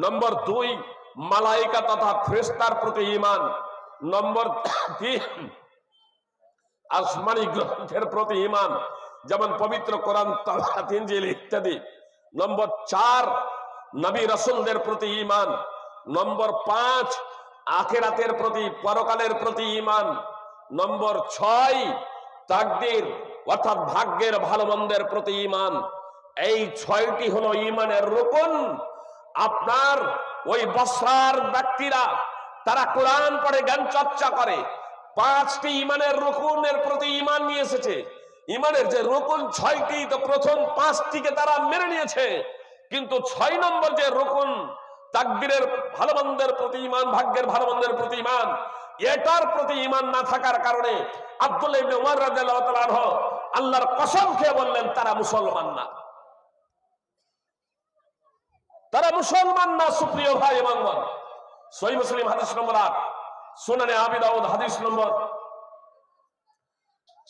নম্বর 2 মালায়েকা তথা ফেরেশতার প্রতি ঈমান, নম্বর 3 আসমানি গ্রন্থের প্রতি ঈমান, যেমন পবিত্র কোরআন, তাওরাত, ইনজিল ইত্যাদি, নম্বর 4 নবী রাসূলদের প্রতি ঈমান, নম্বর 5 আখিরাতের প্রতি, পরকালের প্রতি ঈমান, নম্বর 6 তাকদীর অর্থাৎ ভাগ্যের ভালো মন্দের প্রতি ঈমান। এই 6টি হলো ঈমানের রুকন। আপনার ওই বসরার ব্যক্তিরা তারা কোরআন পড়ে, জ্ঞান চর্চা করে, 5টি ঈমানের রুকনের প্রতি ঈমান নিয়ে এসেছে। ঈমানের যে রুকন 6টি, তো প্রথম 5টিকে তারা মেনে নিয়েছে, কিন্তু 6 নম্বর যে রুকন তাকদীরের ভালো মন্দের প্রতি ঈমান, ভাগ্যের ভালো মন্দের প্রতি ঈমান, এটার প্রতি ঈমান না থাকার কারণে আব্দুল্লাহ ইবনে উমর রাদিয়াল্লাহু তাআলা আনহু আল্লাহর কসম খেয়ে বললেন তারা মুসলমান না, তারা মুসলমান না। সুপ্রিয় ভাই এবং বোন, সহিহ মুসলিম হাদিস নম্বর 8, সুনানে আবি দাউদ হাদিস নম্বর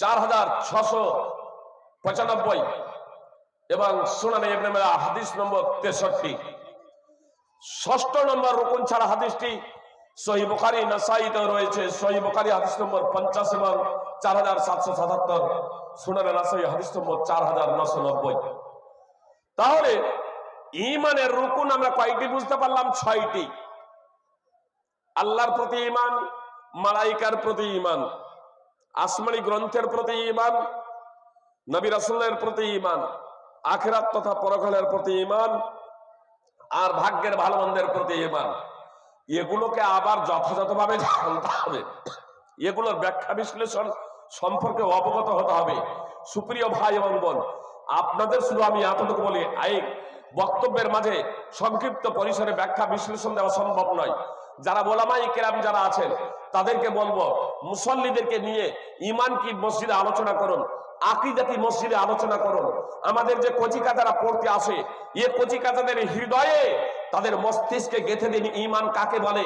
4695 এবং সুনানে ইবনে মাজাহ হাদিস নম্বর 63। 6 নম্বর রুকন ছাড়া হাদিসটি সহিহ বুখারী, নাসাঈতে রয়েছে। সহিহ বুখারী হাদিস নম্বর 50 এবং 4777, সুনানে নাসাঈ হাদিস নম্বর 4990। তাহলে ঈমানের রুকন আমরা কয়টি বুঝতে পারলাম? 6টি। আল্লাহর প্রতি ঈমান, মালাইকার প্রতি ঈমান, আসমানি গ্রন্থের প্রতি ঈমান, নবী রাসূলের প্রতি ঈমান, আখিরাত তথা পরকালের প্রতি ঈমান, আর ভাগ্যের ভালো মন্দের প্রতি ঈমান। এগুলোকে আবার যথাযথভাবে জানতে হবে, এগুলোর ব্যাখ্যা বিশ্লেষণ সম্পর্কে অবগত হতে হবে। সুপ্রিয় ভাই এবং বোন, আপনাদের শুধু আমি এতটুকু বলি, এই বক্তব্যের মাঝে সংক্ষিপ্ত পরিসরে ব্যাখ্যা বিশ্লেষণ দেওয়া সম্ভব নয়। যারা ওলামায়ে কেরাম যারা আছেন তাদেরকে বলবো, মুসল্লিদেরকে নিয়ে ঈমান কি মসজিদে আলোচনা করুন, আকীদা কি মসজিদে আলোচনা করুন। আমাদের যে কচিকাচারা পড়তে আসে, এ কচিকাচাদের হৃদয়ে, তাদের মস্তিষ্কে গেঁথে দিন ঈমান কাকে বলে,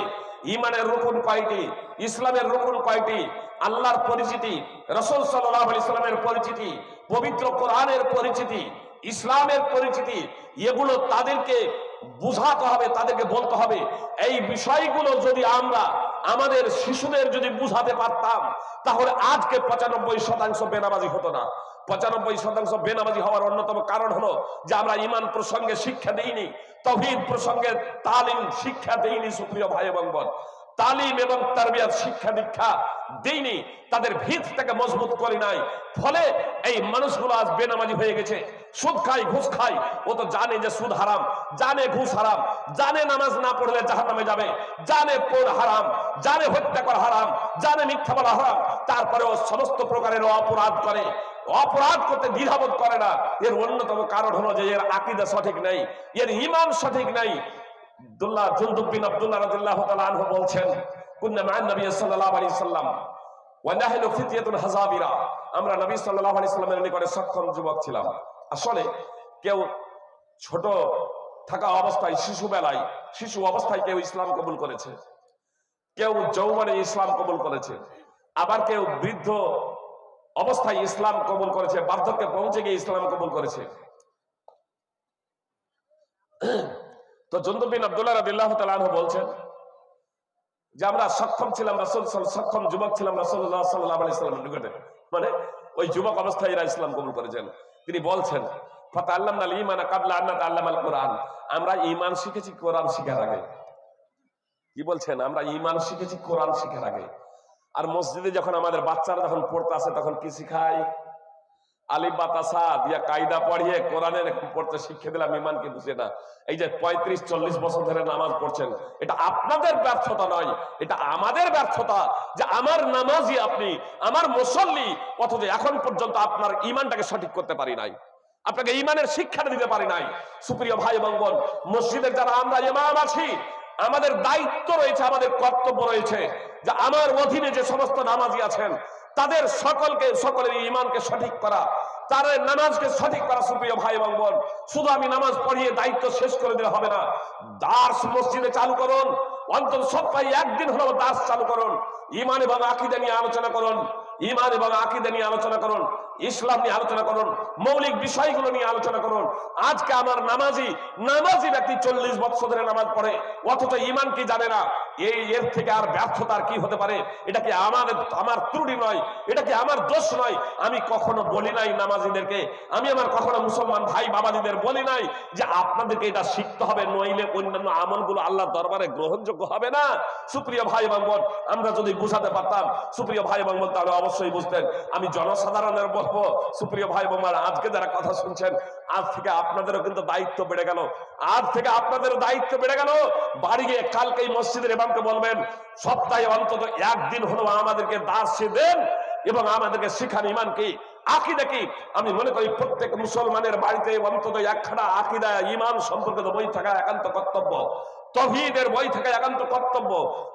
ঈমানের রুকন কয়টি, ইসলামের রুকন কয়টি, আল্লাহর পরিচিতি, রাসূল সাল্লাল্লাহু আলাইহি সাল্লামের পরিচিতি, পবিত্র কোরআনের পরিচিতি, ইসলামের পরিচিতি, এগুলো তাদেরকে বুঝাতে হবে, তাদেরকে বলতে হবে। এই বিষয়গুলো যদি আমরা আমাদের শিশুদের যদি বুঝাতে পারতাম, তাহলে আজকে 95% বেনামাজি হতো না। 95% বেনামাজি হওয়ার অন্যতম কারণ হলো যে আমরা ঈমান প্রসঙ্গে শিক্ষা দেইনি, তাওহীদ প্রসঙ্গে তালিম শিক্ষা দেইনি। সুপ্রিয় ভাই এবং বোন, তালিম এবং তারবিয়াত শিক্ষা দীক্ষা দেইনি, তাদের ভিতটাকে মজবুত করি নাই। ফলে এই মানুষগুলো আজ বেনামাজি হয়ে গেছে। সুদ খায়, ঘুষ খায়, ও তো জানে যে সুদ হারাম, জানে ঘুষ হারাম, জানে নামাজ না পড়লে জাহান্নামে যাবে, জানে পোড় হারাম, জানে হত্যা করা হারাম, জানে মিথ্যা বলা হারাম, তারপরেও সমস্ত প্রকারের অপরাধ করে। অপরাধ করতে দ্বিধাবোধ করে না। এর অন্যতম কারণ হলো যে এর আকীদা সঠিক নাই, এর ঈমান সঠিক নাই। জুনদুব বিন আব্দুল্লাহ রাদিয়াল্লাহু তাআলা আনহু বলছেন, কুন্না মা'আন নবী সাল্লাল্লাহু আলাইহি সাল্লাম ওয়া নাহনু ফিতয়াতুন হাযাবিরা, আমরা নবী সাল্লাল্লাহু আলাইহি সাল্লামের নিকটে সক্ষম যুবক ছিলাম। আসলে কেউ ছোট থাকা অবস্থায়, শিশু অবস্থায় কেউ ইসলাম কবুল করেছে, কেউ যৌবনে ইসলাম কবুল করেছে, আবার কেউ বৃদ্ধ অবস্থায় ইসলাম কবুল করেছে, বার্ধক্যে পৌঁছে গিয়ে ইসলাম কবুল করেছে। তো জুনদুব বিন আব্দুল্লাহ রাদিয়াল্লাহু তাআলা আনহু বলছেন যে আমরা সক্ষম ছিলাম, সক্ষম যুবক ছিলাম রাসূলুল্লাহ সাল্লাল্লাহু আলাইহি সাল্লামের নিকটে, মানে ওই যুবক অবস্থায় এরা ইসলাম কবুল করেছেন। তিনি বলছেন, ফাতাআল্লামনাল ঈমানা ক্বাবলা আন নাতাআল্লামাল কুরআন, আমরা ঈমান শিখেছি কোরআন শিখার আগে। কি বলছেন? আমরা ঈমান শিখেছি কোরআন শিখার আগে। আর মসজিদে যখন আমাদের বাচ্চারা যখন পড়তে আসে তখন কি শিখায়? আলিফ বা তাসা দিয়া কায়দা পড়িয়ে কোরআনের পড়তে শিখিয়ে দিলাম, ঈমানকে বুঝে না। এই যে 35-40 বছর ধরে নামাজ পড়ছেন, এটা আপনাদের ব্যর্থতা নয়, এটা আমাদের ব্যর্থতা যে আমার নামাজি আপনি, আমার মুসল্লি, অথচ এখন পর্যন্ত আপনার ঈমানটাকে সঠিক করতে পারি নাই, আপনাকে ঈমানের শিক্ষাটা দিতে পারি নাই। সুপ্রিয় ভাই এবং বোন, মসজিদের যারা আমরা ইমাম আছি, আমাদের দায়িত্ব রয়েছে, আমাদের কর্তব্য রয়েছে যে আমার অধীনে যে সমস্ত নামাজি আছেন তাদের সকলের ঈমানকে সঠিক করা, তাদের নামাজকে সঠিক করা। সুপ্রিয় ভাই এবং বোন, শুধু আমি নামাজ পড়িয়ে দায়িত্ব শেষ করে দিলে হবে না। দার্স মসজিদে চালু করুন, অন্তত সপ্তাহে একদিন হলেও দার্স চালু করুন। ঈমান এবং আকীদা নিয়ে আলোচনা করুন, ঈমান এবং আকীদা নিয়ে আলোচনা করুন, ইসলাম নিয়ে আলোচনা করুন, মৌলিক বিষয়গুলো নিয়ে আলোচনা করুন। আজকে আমার নামাজি ব্যক্তি 40 বছর ধরে নামাজ পড়ে, অথচ ঈমান কি জানে না। এর থেকে আর ব্যর্থতার কি হতে পারে? এটা কি আমার ত্রুটি নয়, এটা কি আমার দোষ নয়? আমি কখনো বলি নাই নামাজিদেরকে, আমি আমার কখনো মুসলমান ভাই বাবাজিদের বলি নাই যে আপনাদেরকে এটা শিখতে হবে, নইলে অন্যান্য আমলগুলো আল্লাহর দরবারে গ্রহণযোগ্য হবে না। সুপ্রিয় ভাই এবং বোন, আমরা যদি বুঝাতে পারতাম, সুপ্রিয় ভাই এবং বোন, তাহলে অবশ্যই বুঝতেন। আমি জনসাধারণের বলবো, সুপ্রিয় ভাই এবং বোন, আজকে যারা কথা শুনছেন, আজ থেকে আপনাদেরও কিন্তু দায়িত্ব বেড়ে গেল। আজ থেকে আপনাদেরও দায়িত্ব বেড়ে গেল। বাড়ি গিয়ে কালকে মসজিদের ইমামকে বলবেন, সপ্তাহে অন্তত একদিন হলো আমাদেরকে দার্স দেন এবং আমাদেরকে শিখান ঈমান কি, আকীদা কি। আমি মনে করি প্রত্যেক মুসলমানের বাড়িতে অন্তত একখানা আকীদা ঈমান সম্পর্কিত বই থাকা একান্ত কর্তব্য, তাওহীদের বই থাকা একান্ত কর্তব্য।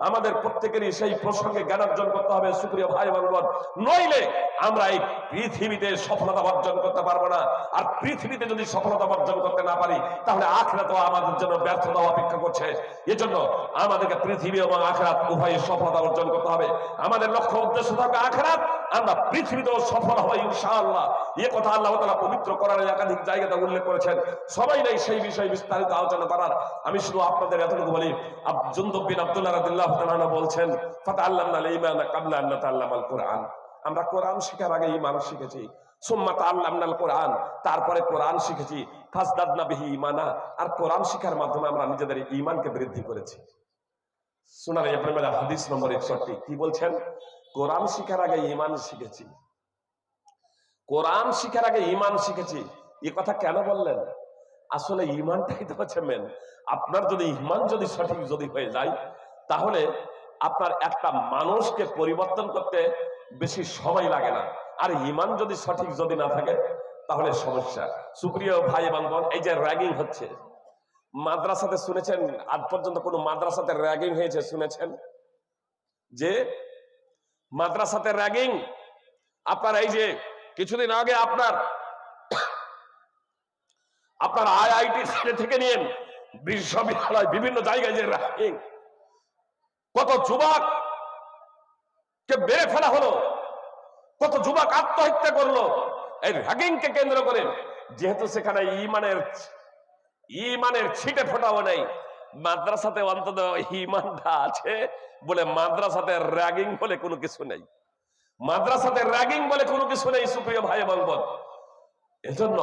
আমাদের প্রত্যেকেরই সেই প্রসঙ্গে জ্ঞান অর্জন করতে হবে। সুপ্রিয় ভাই এবং বোন, নইলে আমরা এই পৃথিবীতে সফলতা অর্জন করতে পারবো না। আর পৃথিবীতে যদি সফলতা অর্জন করতে না পারি, তাহলে আখিরাতেও আমাদের জন্য ব্যর্থতা অপেক্ষা করছে। এজন্য আমাদেরকে পৃথিবী এবং আখিরাত উভয়ে সফলতা অর্জন করতে হবে। আমাদের লক্ষ্য উদ্দেশ্য থাকবে আখিরাত, আমরা পৃথিবীতেও সফল হব ইনশাআল্লাহ। এই কথা আল্লাহ তাআলা পবিত্র কোরআনের একাধিক জায়গাতে উল্লেখ করেছেন। সবাই নাই সেই বিষয়ে বিস্তারিত আলোচনা করার। আমি শুধু আপনাদের এতটুকু বলি, জুনদুব বিন আব্দুল্লাহ রাদিয়াল্লাহু তাআলা বলছেন, ফাতাআল্লামনাল ঈমানা ক্বাবলা আন নাতাআল্লামাল কুরআন। আমরা কোরআন শিখার আগে ঈমান শিখেছি। সুম্মা তাআল্লামনাল কুরআন, তারপরে কোরআন শিখেছি। ফাজদাদনা বিহি ঈমানা, আর কোরআন শিখার মাধ্যমে আমরা নিজেদের ঈমানকে বৃদ্ধি করেছি। সুনানে ইবনে মাজাহ হাদিস নম্বর 61 কি বলছেন? কোরআন শিখার আগে ঈমান শিখেছি, কোরআন শিখার আগে ঈমান শিখেছি। এই কথা কেন বললেন? আসলে ঈমানটাই তো হচ্ছে মেন। আপনার যদি ঈমান যদি সঠিক যদি হয়ে যায়, তাহলে আপনার একটা মানুষকে পরিবর্তন করতে বেশি সময় লাগে না। আর ঈমান যদি সঠিক যদি না থাকে, তাহলে সমস্যা। সুপ্রিয় ভাই এবং বোন, এই যে র্যাগিং হচ্ছে মাদ্রাসাতে, শুনেছেন আজ পর্যন্ত কোন মাদ্রাসাতে র্যাগিং হয়েছে? শুনেছেন যে মাদ্রাসাতে র্যাগিং? আপনার এই যে কিছুদিন আগে আপনার আইআইটি থেকে নিয়ে বিশ্ববিদ্যালয় বিভিন্ন জায়গায় যে র্যাগিং, কত যুবককে বেড়ে ফেলা হলো, কত যুবক আত্মহত্যা করলো এই র্যাগিংকে কেন্দ্র করে। যেহেতু সেখানে ঈমানের ছিটে ফোটাও নেই, মাদ্রাসাতে অন্তত ঈমানটা আছে বলে মাদ্রাসাতে র্যাগিং বলে কোনো কিছু নেই, মাদ্রাসাতে র্যাগিং বলে কোনো কিছু নেই। সুপ্রিয় ভাই এবং বোন, এজন্য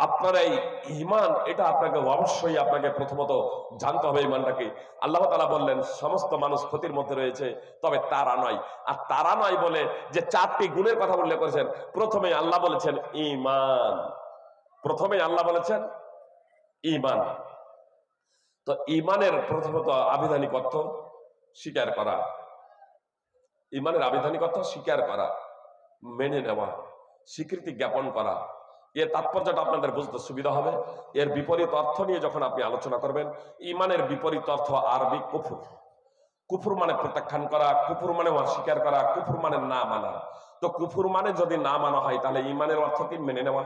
আপনার এই ঈমান, এটা আপনাকে অবশ্যই আপনাকে প্রথমত জানতে হবে ঈমানটাকে। আল্লাহ তাআলা বললেন সমস্ত মানুষ ক্ষতির মধ্যে রয়েছে, তবে তারা নয়। আর তারা নয় বলে যে 4টি গুণের কথা উল্লেখ করেছেন, প্রথমে আল্লাহ বলেছেন ঈমান, প্রথমে আল্লাহ বলেছেন ঈমান। তো ঈমানের প্রথমত আবিধানিক অর্থ স্বীকার করা, ঈমানের আবিধানিক অর্থ স্বীকার করা, মেনে নেওয়া, স্বীকৃতি জ্ঞাপন করা। এর তাৎপর্যটা আপনাদের বুঝতে সুবিধা হবে। এর বিপরীত অর্থ নিয়ে যখন আপনি আলোচনা করবেন, ঈমানের বিপরীত অর্থ আরবি কুফর। কুফর মানে প্রত্যাখ্যান করা, কুফর মানে অস্বীকার করা, কুফর মানে না মানা। তো কুফর মানে যদি না মানা হয়, তাহলে ঈমানের অর্থ কি? মেনে নেওয়া।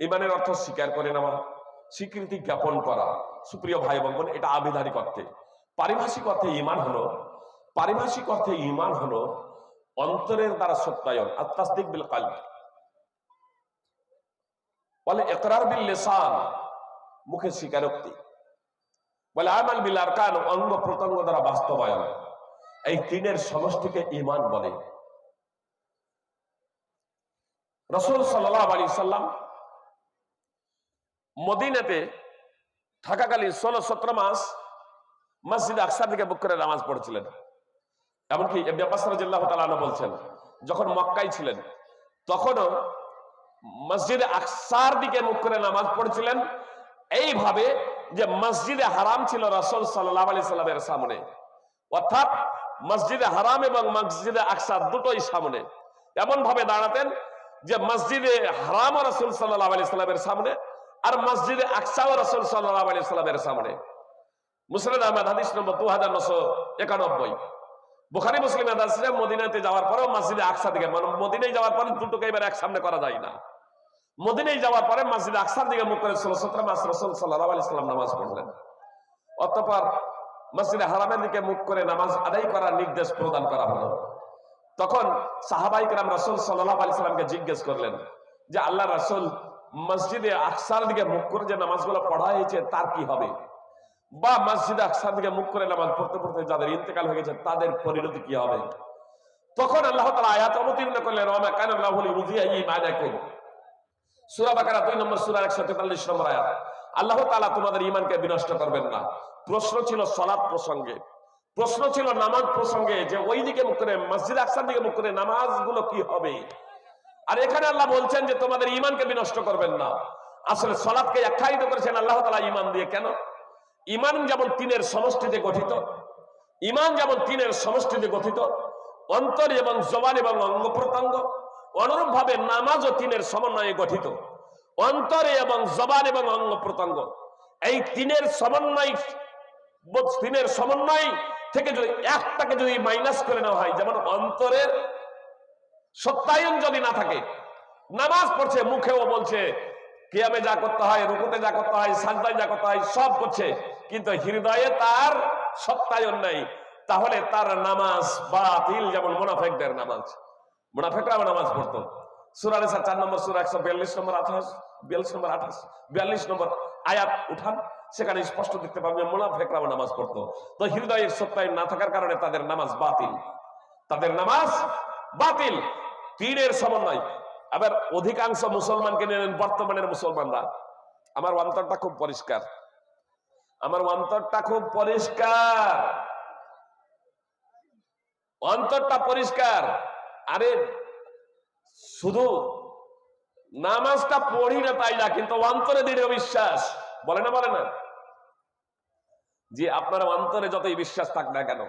ঈমানের অর্থ স্বীকার করে নেওয়া, স্বীকৃতি জ্ঞাপন করা। সুপ্রিয় ভাই এবং বোন, এটা আবিধানিক অর্থে। পারিভাষিক অর্থে ঈমান হলো, পারিভাষিক অর্থে ঈমান হলো অন্তরের দ্বারা সত্যায়ন, আত-তাসদীক বিল কলব, বলে ইকরার বিল লিসান, মুখে স্বীকারোক্তি, বলে আমাল বিল আরকান, অঙ্গ প্রত্যঙ্গ দ্বারা বাস্তবায়ন। এই তিনের সমষ্টিকে ঈমান বলে। রাসূল সাল্লাল্লাহু আলাইহি সাল্লাম মদিনাতে থাকাকালীন 16-17 মাস মসজিদে আকসার দিকে মুখ করে নামাজ পড়ছিলেন। এমনকি ইবনে আব্বাস রাদিয়াল্লাহু তাআলা আনহু বলছেন, যখন মক্কায় ছিলেন তখনও মসজিদে আকসার দিকে মুখ করে নামাজ পড়ছিলেন, এইভাবে যে মসজিদে হারাম ছিল রাসূল সাল্লাল্লাহু আলাইহি সাল্লামের সামনে, অর্থাৎ মসজিদে হারাম এবং মসজিদে আকসা দুটোই সামনে। এমন ভাবে দাঁড়াতেন যে মসজিদে হারাম রাসূল সাল্লাল্লাহু আলাইহি সাল্লামের সামনে, আর মসজিদে আকসা রাসূল সাল্লাল্লাহু আলাইহি সাল্লামের সামনে। মুসনাদ আহমদ হাদিস নম্বর 2991। বুখারী মুসলিম হাদিসে মদিনাতে যাওয়ার পরেও মসজিদে আকসা দিকে, মানে মদিনায় যাওয়ার পরে দুটোকে এবার এক সামনে করা যায় না। মদিনায় যাওয়ার পরে মসজিদে আকসার দিকে মুখ করে ১৬ মাস রাসূল সাল্লাল্লাহু আলাইহি ওয়াসাল্লাম নামাজ পড়লেন। অতঃপর মসজিদে হারামের দিকে মুখ করে নামাজ আদায় করার নির্দেশ প্রদান করা হলো। তখন সাহাবায়ে কেরাম রাসূল সাল্লাল্লাহু আলাইহি ওয়াসাল্লামকে জিজ্ঞেস করলেন যে আল্লাহর রাসূল, মসজিদে আকসার দিকে মুখ করে যে নামাজগুলো পড়া হয়েছে তার কি হবে, বা মসজিদে আকসার দিকে মুখ করে নামাজ পড়তে পড়তে যাদের ইন্তেকাল হয়ে গেছে তাদের পরিণতি কি হবে? তখন আল্লাহ তাআলা আয়াত অবতীর্ণ করলেন, ওয়া মা কানা আল্লাহু লিয়ুযিআ ঈমানাকুম, সূরা বাকারা 2 নম্বর সূরা 143 নম্বর আয়াত। আল্লাহ তাআলা তোমাদের ঈমানকে বিনষ্ট করবেন না। প্রশ্ন ছিল সালাত প্রসঙ্গে, প্রশ্ন ছিল নামাজ প্রসঙ্গে, যে ওই দিকে মুখ করে মসজিদ আকসার দিকে মুখ করে নামাজগুলো কি হবে। আর এখানে আল্লাহ বলছেন যে তোমাদের ঈমানকে বিনষ্ট করবেন না। আসলে সালাতকে আখ্যায়িত করেছেন আল্লাহ তাআলা ঈমান দিয়ে। কেন? ঈমান যেমন তিনের সমষ্টিতে গঠিত, ঈমান যেমন তিনের সমষ্টিতে গঠিত, অন্তর এবং জবান এবং অঙ্গ প্রত্যঙ্গ, অনুরূপ ভাবে নামাজও তিনের সমন্বয়ে গঠিত, অন্তরে এবং জবান এবং অঙ্গ প্রত্যঙ্গ। এই তিনের সমন্বয় থেকে যদি একটাকে যদি মাইনাস করে নেওয়া হয়, যেমন অন্তরের সত্যায়ন যদি না থাকে, নামাজ পড়ছে, মুখেও বলছে, কিয়ামে যা করতে হয়, রুকুতে যা করতে হয়, সাজদায় যা করতে হয় সব করছে, কিন্তু হৃদয়ে তার সত্যায়ন নাই, তাহলে তার নামাজ বাতিল। যেমন মুনাফিকদের নামাজ, মুনাফিকরা নামাজ পড়তো, সূরা নিসা 4 নম্বর সূরা 142 নম্বর 28 42 নম্বর 28 42 নম্বর আয়াত উঠান, সেখানে স্পষ্ট দেখতে পাবেন মুনাফিকরা নামাজ পড়তো। তো হৃদয়ের সত্যায়ন না থাকার কারণে তাদের নামাজ বাতিল, তাদের নামাজ বাতিল। তিনের সমন্বয়। আবার অধিকাংশ মুসলমানকে নিলেন, বর্তমানের মুসলমানরা, আমার অন্তরটা খুব পরিষ্কার, আমার অন্তরটা খুব পরিষ্কার, অন্তরটা পরিষ্কার। আরে শুধু নামাজটা পড়ি না তাই না, কিন্তু অন্তরে দৃঢ় বিশ্বাস, বলে না বলে না, যে আপনার অন্তরে যতই বিশ্বাস থাক না কেন,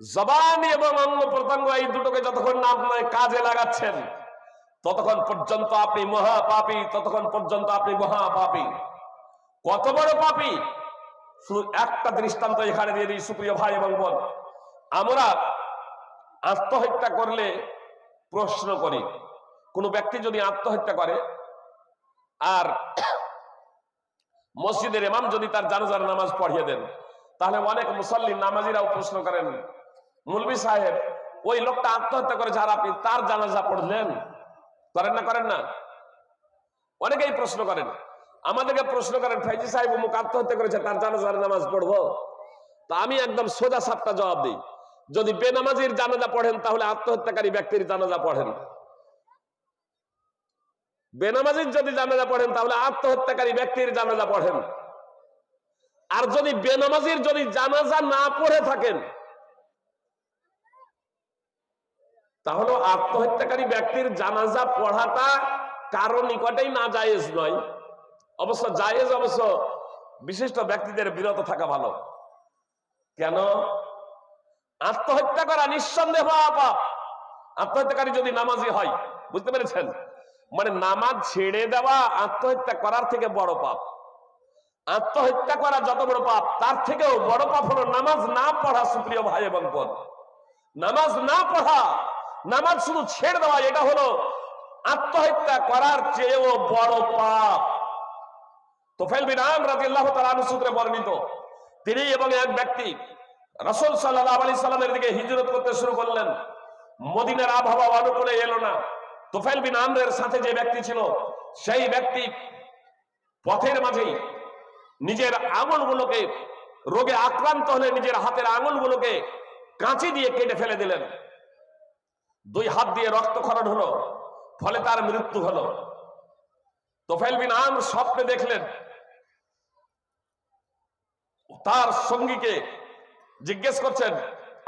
জবান এবং অঙ্গ প্রত্যঙ্গ এই দুটোকে যতক্ষণ না আপনার কাজে লাগাচ্ছেন ততক্ষণ পর্যন্ত আপনি মহাপাপী, ততক্ষণ পর্যন্ত আপনি মহাপাপী। কত বড় পাপী? শুধু একটা দৃষ্টান্ত এখানে দিয়ে দিই সুপ্রিয় ভাই এবং বোন। আমরা আত্মহত্যা করলে প্রশ্ন করি, কোন ব্যক্তি যদি আত্মহত্যা করে আর মসজিদের ইমাম যদি তার জানাজার নামাজ পড়িয়ে দেন, তাহলে অনেক মুসল্লি নামাজিরাও প্রশ্ন করেন, মুলবি সাহেব ওই লোকটা আত্মহত্যা করেছে আর আপনি তার জানাজা পড়লেন, করেন না? করেন না? অনেকেই প্রশ্ন করেন, আমাদেরকে প্রশ্ন করেন, ফাইজি সাহেব অমুক আত্মহত্যা করেছে, তার জানাজার নামাজ পড়বো? তা আমি একদম সোজা সাপটা জবাব দিই, যদি বেনামাজির জানাজা পড়েন তাহলে আত্মহত্যাকারী ব্যক্তির জানাজা পড়েন, বেনামাজির যদি জানাজা পড়েন তাহলে আত্মহত্যাকারী ব্যক্তির জানাজা পড়েন। আর যদি বেনামাজির যদি জানাজা না পড়ে থাকেন তাহলে আত্মহত্যাকারী ব্যক্তির জানাজা পড়াটা কারো নিকটেই না জায়েজ নয়। অবশ্য জায়েজ, অবশ্য বিশিষ্ট ব্যক্তিদের বিরত থাকা ভালো। কেন? আত্মহত্যা করা নিঃসন্দেহ পাপ। আত্মহত্যাকারী যদি নামাজি হয়, বুঝতে পেরেছেন? মানে নামাজ ছেড়ে দেওয়া আত্মহত্যা করার থেকে বড় পাপ। আত্মহত্যা করা যত বড় পাপ, তার থেকেও বড় পাপ হলো নামাজ না পড়া। সুপ্রিয় ভাই এবং বোন, নামাজ না পড়া, নামাজ শুধু ছেড়ে দেওয়া, এটা হলো আত্মহত্যা করার চেয়েও বড় পাপ। তুফাইল বিন আমর রাদিয়াল্লাহু তাআলা আনহু সূত্রে বর্ণিত, তিনি এবং এক ব্যক্তি রাসূল সাল্লাল্লাহু আলাইহি সাল্লামের দিকে হিজরত করতে শুরু করলেন। মদিনার আবহাওয়া অনুকূলে এলো না। তুফাইল বিন আমরের সাথে যে ব্যক্তি ছিল, সেই ব্যক্তি পথের মাঝেই নিজের আঙুলগুলোকে, রোগে আক্রান্ত হলে নিজের হাতের আঙুলগুলোকে কাঁচি দিয়ে কেটে ফেলে দিলেন। 2 হাত দিয়ে রক্তক্ষরণ হলো, ফলে তার মৃত্যু হলো। তুফাইল বিন আমর স্বপ্নে দেখলেন, তার সঙ্গীকে জিজ্ঞেস করছেন,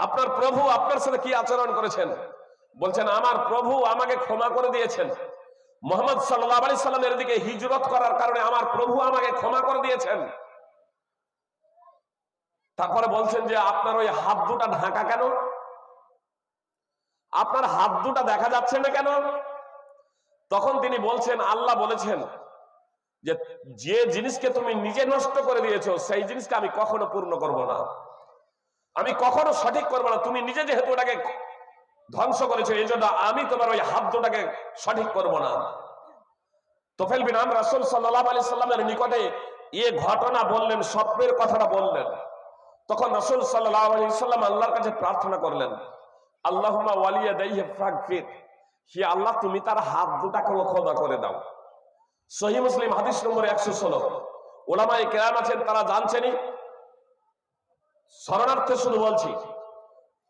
আপনার প্রভু আপনার সাথে কি আচরণ করেছেন? বলছেন, আমার প্রভু আমাকে ক্ষমা করে দিয়েছেন। মুহাম্মদ সাল্লাল্লাহু আলাইহি সাল্লামের দিকে হিজরত করার কারণে আমার প্রভু আমাকে ক্ষমা করে দিয়েছেন। তারপরে বলছেন যে আপনার ওই হাত দুটা ঢাকা কেন? আপনার হাত দুটা দেখা যাচ্ছে না কেন? তখন তিনি বলছেন, আল্লাহ বলেছেন যে যে জিনিসকে তুমি নিজে নষ্ট করে দিয়েছো সেই জিনিসকে আমি কখনো পূর্ণ করব না। আমি কখনো সঠিক করবো না, তুমি নিজে যেহেতু ওটাকে ধ্বংস করেছো এই জন্য আমি তোমার ওই হাত দুটাকে সঠিক করবো না। তোফেল বিন আমর রাসূল সাল্লাল্লাহু আলাইহি সাল্লামের নিকটে এ ঘটনা বললেন, স্বপ্নের কথাটা বললেন। তখন রাসূল সাল্লাল্লাহু আলাইহি সাল্লাম আল্লাহর কাছে প্রার্থনা করলেন, আল্লাহুম্মা ওয়ালিয়াদাইহি ফাগফির, হে আল্লাহ তুমি তার হাত দুটাকে ক্ষমা করে দাও। সহিহ মুসলিম হাদিস নম্বর 116। উলামায়ে কেরাম আছেন, তারা জানছেনই, শরণার্থে শুধু বলছি।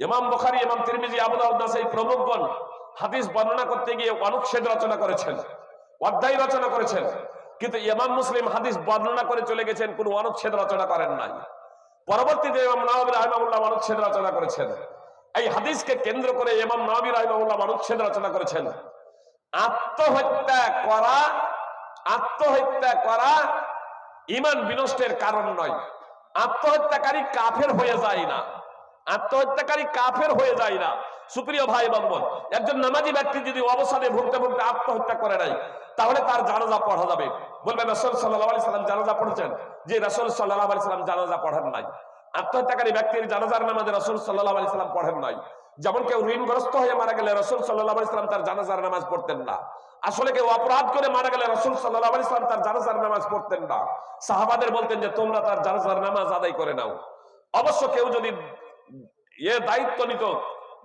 ইমাম বুখারী, ইমাম তিরমিজি, আবু দাউদ, নাসাঈ প্রমুখগণ হাদিস বর্ণনা করতে গিয়ে অনুচ্ছেদ রচনা করেছেন, অধ্যায় রচনা করেছেন, কিন্তু ইমাম মুসলিম হাদিস বর্ণনা করে চলে গেছেন, কোনো অনুচ্ছেদ রচনা করেন নাই। পরবর্তীতে ইমাম নাওয়াবী রাহিমাহুল্লাহ অনুচ্ছেদ রচনা করেছেন। এই হাদিসকে কেন্দ্র করে ইমাম নাওয়াবী রাহিমাহুল্লাহ অনুচ্ছেদ রচনা করেছেন। আত্মহত্যা করা ঈমান বিনষ্টের কারণ নয়। আত্মহত্যাকারী কাফের হয়ে যায় না, আত্মহত্যাকারী কাফের হয়ে যায় না। সুপ্রিয় ভাই এবং বোন, একজন নামাজি ব্যক্তি যদি অবসাদে ভুগতে ভুগতে আত্মহত্যা করে নাই, তাহলে তার জানাজা পড়া যাবে। বলবেন রাসূল সাল্লাল্লাহু আলাইহি সাল্লাম জানাজা পড়েছেন? যে রাসূল সাল্লাল্লাহু আলাইহি সাল্লাম জানাজা পড়েন নাই। আত্মহত্যাকারী ব্যক্তির জানাজার নামাজে রাসূল সাল্লাল্লাহু আলাইহি সাল্লাম পড়েন নাই। যেমন কেউ ঋণগ্রস্ত হয়ে মারা গেলে রাসূল সাল্লাল্লাহু আলাইহি সাল্লাম তার জানাজার নামাজ পড়তেন না। আসলে কেউ অপরাধ করে মারা গেলে রাসূল সাল্লাল্লাহু আলাইহি সাল্লাম তার জানাজার নামাজ পড়তেন না। সাহাবাদের বলতেন যে তোমরা তার জানাজার নামাজ আদায় করে নাও। অবশ্য কেউ যদি এ দায়িত্ব নিত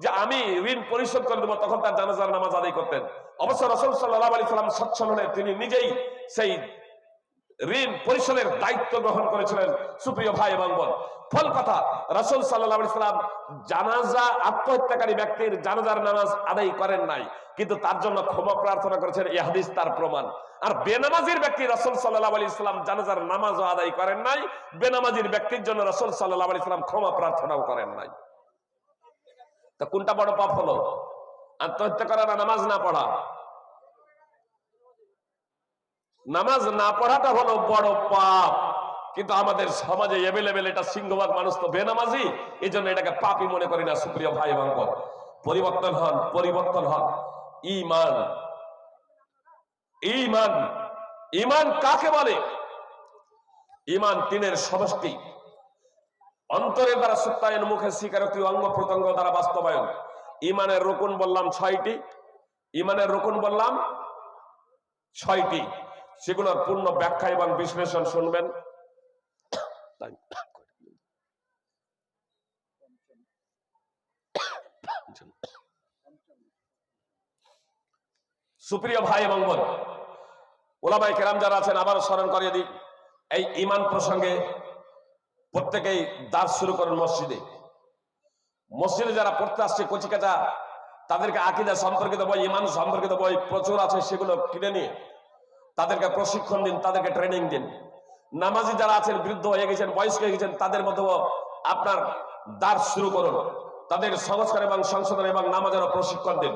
যে আমি ঋণ পরিশোধ করে দেবো, তখন তার জানাজার নামাজ আদায় করতেন। অবশ্য রাসূল সাল্লাল্লাহু আলাইহি সাল্লাম সচ্ছল হলে তিনি নিজেই সেই ঋণ পরিশোধের দায়িত্ব গ্রহণ করেছিলেন। সুপ্রিয় ভাই এবং বোন, ফল কথা, রাসূল সাল্লাল্লাহু আলাইহি সাল্লাম জানাজা, আত্মহত্যাকারী ব্যক্তির জানাজার নামাজ আদায় করেন নাই, কিন্তু তার জন্য ক্ষমা প্রার্থনা করেছেন। এই হাদিস তার প্রমাণ। আর বেনামাজির ব্যক্তি রাসূল সাল্লাল্লাহু আলাইহি সাল্লাম জানাজার নামাজও আদায় করেন নাই, বেনামাজির ব্যক্তির জন্য রাসূল সাল্লাল্লাহু আলাইহি সাল্লাম ক্ষমা প্রার্থনাও করেন নাই। তা কোনটা বড় পাপ হলো? আত্মহত্যা করা না নামাজ না পড়া? নামাজ না পড়াটা হলো বড় পাপ, কিন্তু আমাদের সমাজে এভেলেবেল এটা সিংহভাগ মানুষ তো বেনামাজি, এই জন্য এটাকে পাপই মনে করি না। সুপ্রিয় ভাই এবং বোন, পরিবর্তন হন, পরিবর্তন হন। ঈমান, ঈমান, ঈমান কাকে বলে? ঈমান তিনের সমষ্টি। অন্তরের দ্বারা সত্যায়ন, মুখে স্বীকারোক্তি, অঙ্গ প্রত্যঙ্গ দ্বারা বাস্তবায়ন। ঈমানের রুকুন বললাম 6টি, ঈমানের রুকুন বললাম 6টি। সেগুলোর পূর্ণ ব্যাখ্যা এবং বিশ্লেষণ শুনবেন। সুপ্রিয় ভাই এবং বোন, ওলামায়ে কেরাম যারা আছেন, আবারও স্মরণ করিয়ে দিই, এই ঈমান প্রসঙ্গে প্রত্যেকেই দাস শুরু করেন মসজিদে। মসজিদে যারা পড়তে আসছে কচিকাচা, তাদেরকে আকীদা সম্পর্কিত বই, ঈমান সম্পর্কিত বই প্রচুর আছে, সেগুলো কিনে নিয়ে তাদেরকে প্রশিক্ষণ দিন, তাদেরকে ট্রেনিং দিন। নামাজি যারা আছেন, বৃদ্ধ হয়ে গেছেন, বয়স্ক হয়ে গেছেন, তাদের মধ্যেও আপনার দাস শুরু করুন, তাদের সংস্কার এবং সংশোধন এবং নামাজেরও প্রশিক্ষণ দিন।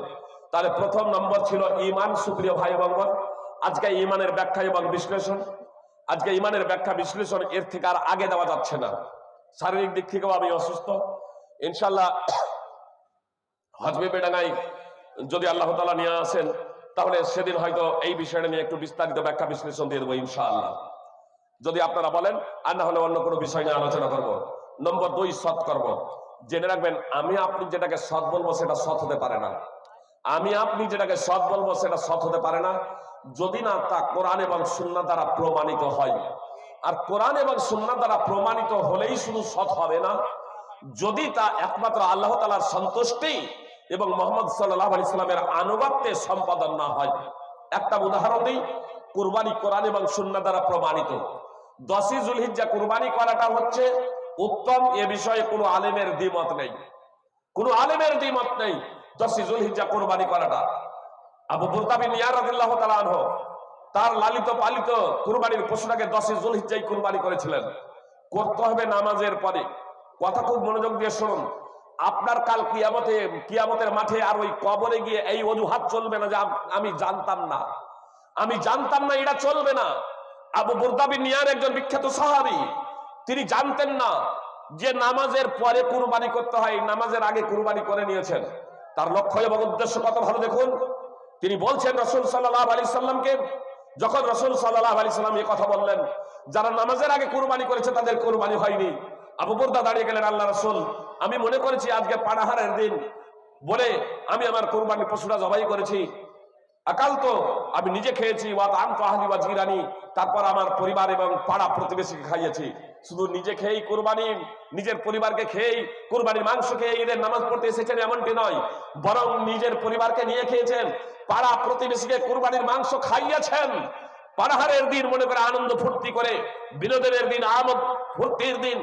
তাহলে প্রথম নম্বর ছিল ঈমান। সুপ্রিয় ভাই এবং বোন, আজকে ঈমানের ব্যাখ্যা এবং বিশ্লেষণ, আজকে ঈমানের ব্যাখ্যা বিশ্লেষণ এর থেকে আর আগে দেওয়া যাচ্ছে না। শারীরিক দিক থেকেও আমি অসুস্থ। ইনশাল্লাহ হজবেবেডাঙ্গায় যদি আল্লাহ তাআলা নিয়ে আসেন, তাহলে সেদিন হয়তো এই বিষয়টা নিয়ে একটু বিস্তারিত ব্যাখ্যা বিশ্লেষণ দিয়ে দেবো ইনশাআল্লাহ, যদি আপনারা বলেন। আর না হলে অন্য কোনো বিষয় নিয়ে আলোচনা করব। নম্বর 2, সৎকর্ম। জেনে রাখবেন, আমি আপনি যেটাকে সৎ বলবো সেটা সৎ হতে পারে না। আমি আপনি যেটাকে সৎ বলবো সেটা সৎ হতে পারে না যদি না তা কোরআন এবং সুন্নাহ দ্বারা প্রমাণিত হয়। আর কোরআন এবং সুন্নাহ দ্বারা প্রমাণিত হলেই শুধু সৎ হবে না, যদি তা একমাত্র আল্লাহ তাআলার সন্তুষ্টি এবং মুহাম্মদ সাল্লাল্লাহু আলাইহি সাল্লামের আনুগত্যে সম্পাদন না হয়। একটা উদাহরণ দিই, কুরবানি কোরআন এবং সুন্নাহ দ্বারা প্রমাণিত। 10ই যুলহিজ্জা কুরবানি করাটা হচ্ছে উত্তম, এ বিষয়ে কোনো আলেমের দ্বিমত নেই, কোনো আলেমের দ্বিমত নেই। 10ই যুলহিজ্জা কুরবানি করাটা, আবু বুরদা বিন ইয়ার রাদিয়াল্লাহু তাআলা আনহু তার লালিত পালিত কুরবানির পশুটাকে 10ই যুলহিজ্জায় কুরবানি করেছিলেন। করতে হবে নামাজের পরে। কথা খুব মনোযোগ দিয়ে শুনুন। আপনার কাল কিয়ামতের মাঠে আর ওই কবরে গিয়ে এই অজুহাত চলবে না যে আমি জানতাম না, আমি জানতাম না, এটা চলবে না। আবু বুরদা বিন ইয়ার একজন বিখ্যাত সাহাবী, তিনি জানতেন না যে নামাজের পরে কুরবানি করতে হয়, নামাজের আগে কুরবানি করে নিয়েছেন। তার লক্ষ্য এবং উদ্দেশ্য কত ভালো দেখুন। তিনি বলছেন রাসূল সাল্লাল্লাহু আলাইহি সাল্লামকে, যখন রাসূল সাল্লাল্লাহু আলাইহি সাল্লাম এই কথা বললেন, যারা নামাজের আগে কুরবানি করেছে তাদের কুরবানি হয়নি, আবু বুরদা দাঁড়িয়ে গেলেন, আল্লাহ রাসূল, আমি মনে করেছি আজকে পানাহারের দিন বলে আমি আমার কুরবানির পশুটা জবাই করেছি। আকাল তো আমি নিজে খেয়েছি, ওয়াত আনতু আহলি ওয়া জিরানি, তারপর আমার পরিবার এবং পাড়া প্রতিবেশীকে খাইয়েছি। শুধু নিজে খেয়েই কুরবানি, নিজের পরিবারকে খেয়েই কুরবানির মাংস খেয়ে ঈদের নামাজ পড়তে এসেছেন এমনটি নয়, বরং নিজের পরিবারকে নিয়ে খেয়েছেন, পাড়া প্রতিবেশীকে কুরবানির মাংস খাইয়েছেন। পানাহারের দিন মনে করে আনন্দ ফুর্তি করে, বিনোদনের দিন, আমোদ ফুর্তির দিন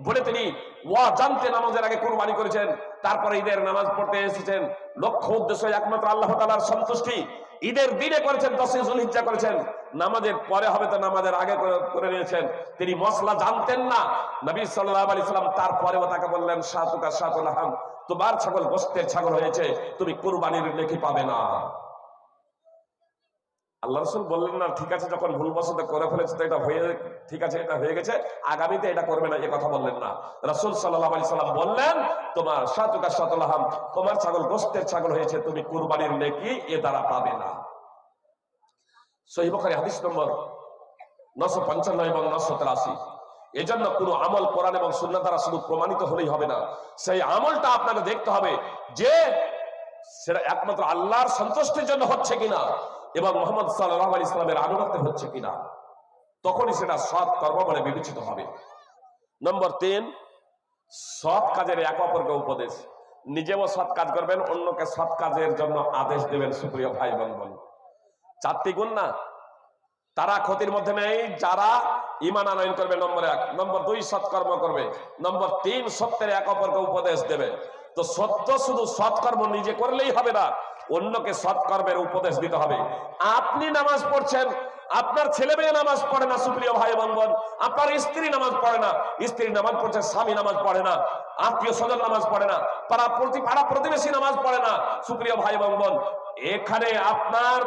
বলে তিনি ওয়া জানতে নামাজের আগে কুরবানি করেছেন, তারপরে ঈদের নামাজ পড়তে এসেছেন। লক্ষ্য উদ্দেশ্য একমাত্র আল্লাহ তাআলার সন্তুষ্টি। ঈদের দিনে করেছেন, 10 যুলহিজ্জা করেছেন, নামাজের পরে হবে তো নামাজের আগে করে নিয়েছেন। তিনি মশলা জানতেন না। নবী সাল্লাল্লাহু আলাইহি সাল্লাম তারপরেও তাকে বললেন, শাতুকা শাতুল হাম, তোমার ছাগল গোশতের ছাগল হয়েছে, তুমি কুরবানির নেকি পাবে না। আল্লাহ রাসূল বললেন না, ঠিক আছে, যখন ভুলবশত করে ফেলেছে তো এটা হয়ে, ঠিক আছে, এটা হয়ে গেছে, আগামীতে এটা করবে না, এ কথা বললেন না। রাসূল সাল্লাল্লাহু আলাইহি সাল্লাম বললেন, তোমার শাতুকা শাতুল হাম, তোমার ছাগল গোশতের ছাগল হয়েছে, তুমি কুরবানির নেকি এ দ্বারা পাবে না। সহিহ বুখারী হাদিস নম্বর 955 এবং 983। এজন্য কোনো আমল কোরআন এবং সুন্নাহ দ্বারা শুধু প্রমাণিত হলেই হবে না, সেই আমলটা আপনাকে দেখতে হবে যে সেটা একমাত্র আল্লাহর সন্তুষ্টির জন্য হচ্ছে কিনা এবং মুহাম্মদ সাল্লাল্লাহু আলাইহি সাল্লামের আনুগত্যে হচ্ছে কিনা, তখনই সেটা সৎ কর্ম বলে বিবেচিত হবে। নম্বর 3, সৎ কাজের এক অপরকে উপদেশ। নিজেও সৎ কাজ করবেন, অন্যকে সৎ কাজের জন্য আদেশ দেবেন। সুপ্রিয় ভাই বোন, 4টি গুণ না, তারা ক্ষতির মধ্যে নেই যারা ঈমান আনয়ন করবে, নম্বর 1। নম্বর 2, সৎকর্ম করবে। নম্বর 3, সত্যের এক অপরকে উপদেশ দেবে। তো সত্য শুধু সৎকর্ম নিজে করলেই হবে না, অন্যকে সৎকর্মের উপদেশ দিতে হবে। আপনি নামাজ পড়ছেন, আপনার ছেলে মেয়ে নামাজ পড়ে না, সুপ্রিয় ভাই বোন, আপনার স্ত্রী নামাজ পড়ে না, স্ত্রী নামাজ পড়ছে, স্বামী নামাজ পড়ে না, আত্মীয় স্বজন নামাজ পড়ে না, পাড়া প্রতিবেশী নামাজ পড়ে না, সুপ্রিয় ভাই বোন, এখানে আপনার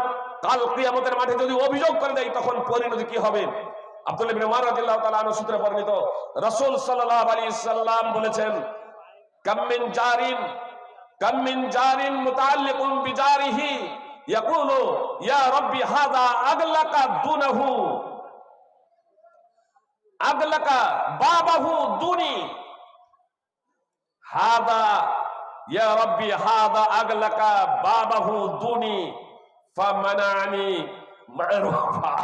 কাল কিয়ামতের মাঠে যদি অভিযোগ করে দেয় তখন পরিণতি কি হবে? আব্দুল্লাহ ইবনে উমর রাদিয়াল্লাহু তাআলা আনহু সূত্রে বর্ণিত, রাসূল সাল্লাল্লাহু আলাইহি সাল্লাম বলেছেন, কাম মিন জারিন মুতাআল্লিকুন বিজারিহি ইয়াকুলু ইয়া রাব্বি হাযা আগলাকা দুনাহু, আগলাকা বাবাহু দুনি, হাযা ইয়া রাব্বি হাযা আগলাকা বাবাহু দুনি ফামানানি মা'রুফা।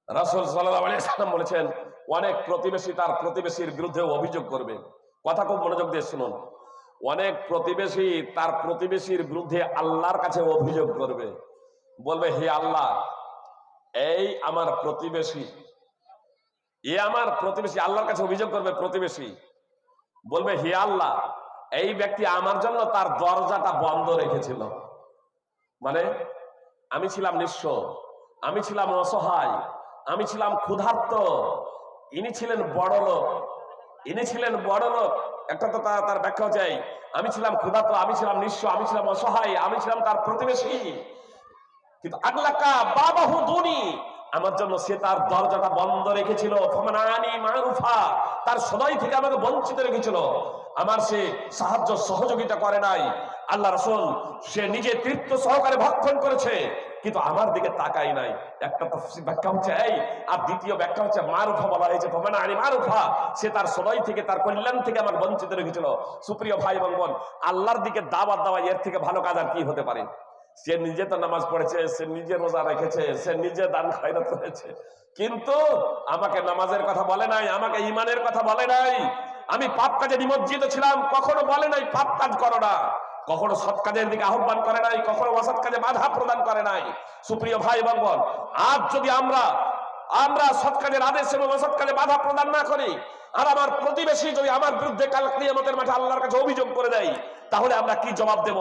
রাসূল সাল্লাল্লাহু আলাইহি সাল্লাম বলেছেন, অনেক প্রতিবেশী তার প্রতিবেশীর বিরুদ্ধে অভিযোগ করবে। কথা খুব মনোযোগ দিয়ে শুনুন। অনেক প্রতিবেশী তার প্রতিবেশীর বিরুদ্ধে আল্লাহর কাছে অভিযোগ করবে, বলবে, হে আল্লাহ, এই আমার প্রতিবেশী, আল্লাহর কাছে অভিযোগ করবে। প্রতিবেশী বলবে, হে আল্লাহ, এই ব্যক্তি আমার জন্য তার দরজাটা বন্ধ রেখেছিল। মানে আমি ছিলাম নিঃস্ব, আমি ছিলাম অসহায়, আমি ছিলাম ক্ষুধার্ত, ইনি ছিলেন বড় লোক, একটা তো তার ব্যাখ্যা চাই। আমি ছিলাম ক্ষুধার্ত, আমি ছিলাম নিঃস্ব, আমি ছিলাম অসহায়, আমি ছিলাম তার প্রতিবেশী, কিন্তু আগলাকা বাবাহু দুনি, আমার জন্য সে তার দরজাটা বন্ধ রেখেছিল। ফামানানি মা'রুফা, তার সদাই থেকে আমাকে বঞ্চিত রেখেছিল, আমার সে সাহায্য সহযোগিতা করে নাই। আল্লাহ রাসূল সে নিজে তৃপ্ত সহকারে ভক্ষণ করেছে, কিন্তু আমার দিকে তাকাই নাই। একটা তাফসীর ব্যাখ্যা হচ্ছে এই, আর দ্বিতীয় ব্যাখ্যা হচ্ছে মারুফা বলা হয়েছে, ফামানানি মারুফা, সে তার সদাই থেকে, তার কল্যাণ থেকে আমার বঞ্চিত রেখেছিল। সুপ্রিয় ভাই বোন, আল্লাহর দিকে দাওয়াত দেওয়া এর থেকে ভালো কাজ আর কি হতে পারে? সে নিজে তো নামাজ পড়েছে, সে নিজে রোজা রেখেছে, সে নিজে দান খয়রাত করেছে, কিন্তু আমাকে নামাজের কথা বলে নাই, আমাকে ঈমানের কথা বলে নাই। আমি পাপ কাজে নিমজ্জিত ছিলাম, কখনো বলে নাই পাপ কাজ করো না, কখনো সৎ কাজের দিকে আহ্বান করে নাই, কখনো অসৎ কাজে বাধা প্রদান করে নাই। সুপ্রিয় ভাই বোন, আজ যদি আমরা সৎ কাজের আদেশ এবং অসৎ কাজে বাধা প্রদান না করি, আর আমার প্রতিবেশী যদি আমার বিরুদ্ধে কাল কিয়ামতের মাঠে আল্লাহর কাছে অভিযোগ করে দেয়, তাহলে আমরা কি জবাব দেব?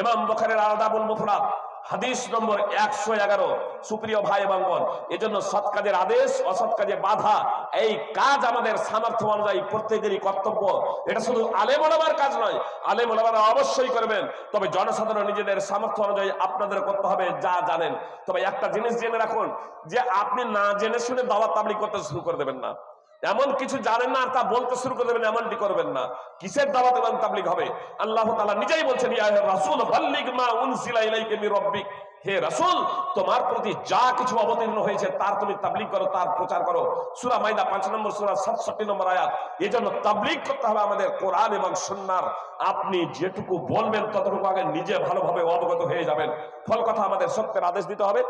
ইমাম বুখারীর আদাবুল মুফরাদ হাদিস নম্বর 111। সুপ্রিয় ভাই এবং বোন, এজন্য সৎ কাজের আদেশ, অসৎ কাজে বাধা, এই কাজ আমাদের সামর্থ্য অনুযায়ী প্রত্যেকেরই কর্তব্য। এটা শুধু আলেম ওলামার কাজ নয়, আলেম ওলামারা অবশ্যই করবেন, তবে জনসাধারণ নিজেদের সামর্থ্য অনুযায়ী আপনাদের করতে হবে যা জানেন। তবে একটা জিনিস জেনে রাখুন, যে আপনি না জেনে শুনে দাওয়াত তাবলীগ করতে শুরু করে দেবেন না। এমন কিছু জানেন না আর তা বলতে শুরু করে দেবেন, এমনটি করবেন না। কিসের দাওয়াত এবং তাবলীগ হবে? আল্লাহ তাআলা নিজেই বলছেন, ইয়া রাসূল বাল্লিগ মা উনজিলা ইলাইকা মির রাব্বিক, হে রাসূল তোমার প্রতি যা কিছু অবতীর্ণ হয়েছে তার তুমি তাবলীগ করো, তার প্রচার করো। সূরা মাইদা 5 নম্বর সূরা 67 নম্বর আয়াত। এজন্য তাবলীগ করতে হবে আমাদের কোরআন এবং সুন্নাহর। আপনি যেটুকু বলবেন ততটুকু আগে নিজে ভালোভাবে অবগত হয়ে যাবেন। ফল কথা আমাদের সত্যের আদেশ দিতে হবে,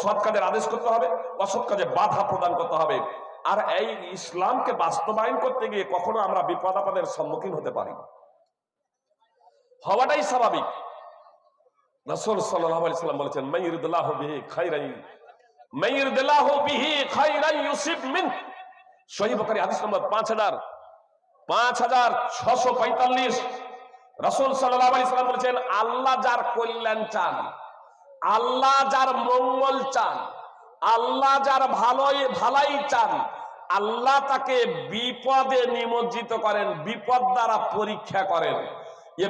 সৎ কাজের আদেশ করতে হবে, অসৎ কাজে বাধা প্রদান করতে হবে। আর এই ইসলামকে বাস্তবায়ন করতে গিয়ে কখনো আমরা বিপদ আপদের সম্মুখীন হতে পারি, হওয়াটাই স্বাভাবিক। রাসূল সাল্লাল্লাহু আলাইহি সাল্লাম বলেছেন, মাইয়ুরিদুল্লাহু বিহি খায়রান ইউসিব মিন। সহিহ বুখারী হাদিস নম্বর 5645। রাসূল সাল্লাল্লাহু আলাইহি সাল্লাম বলেছেন, আল্লাহ যার কল্যাণ চান, আল্লাহ যার মঙ্গল চান, আল্লাহ যার ভালাই চান, আল্লাহ তাকে বিপদে নিমজ্জিত করেন, বিপদ দ্বারা পরীক্ষা করেন। এ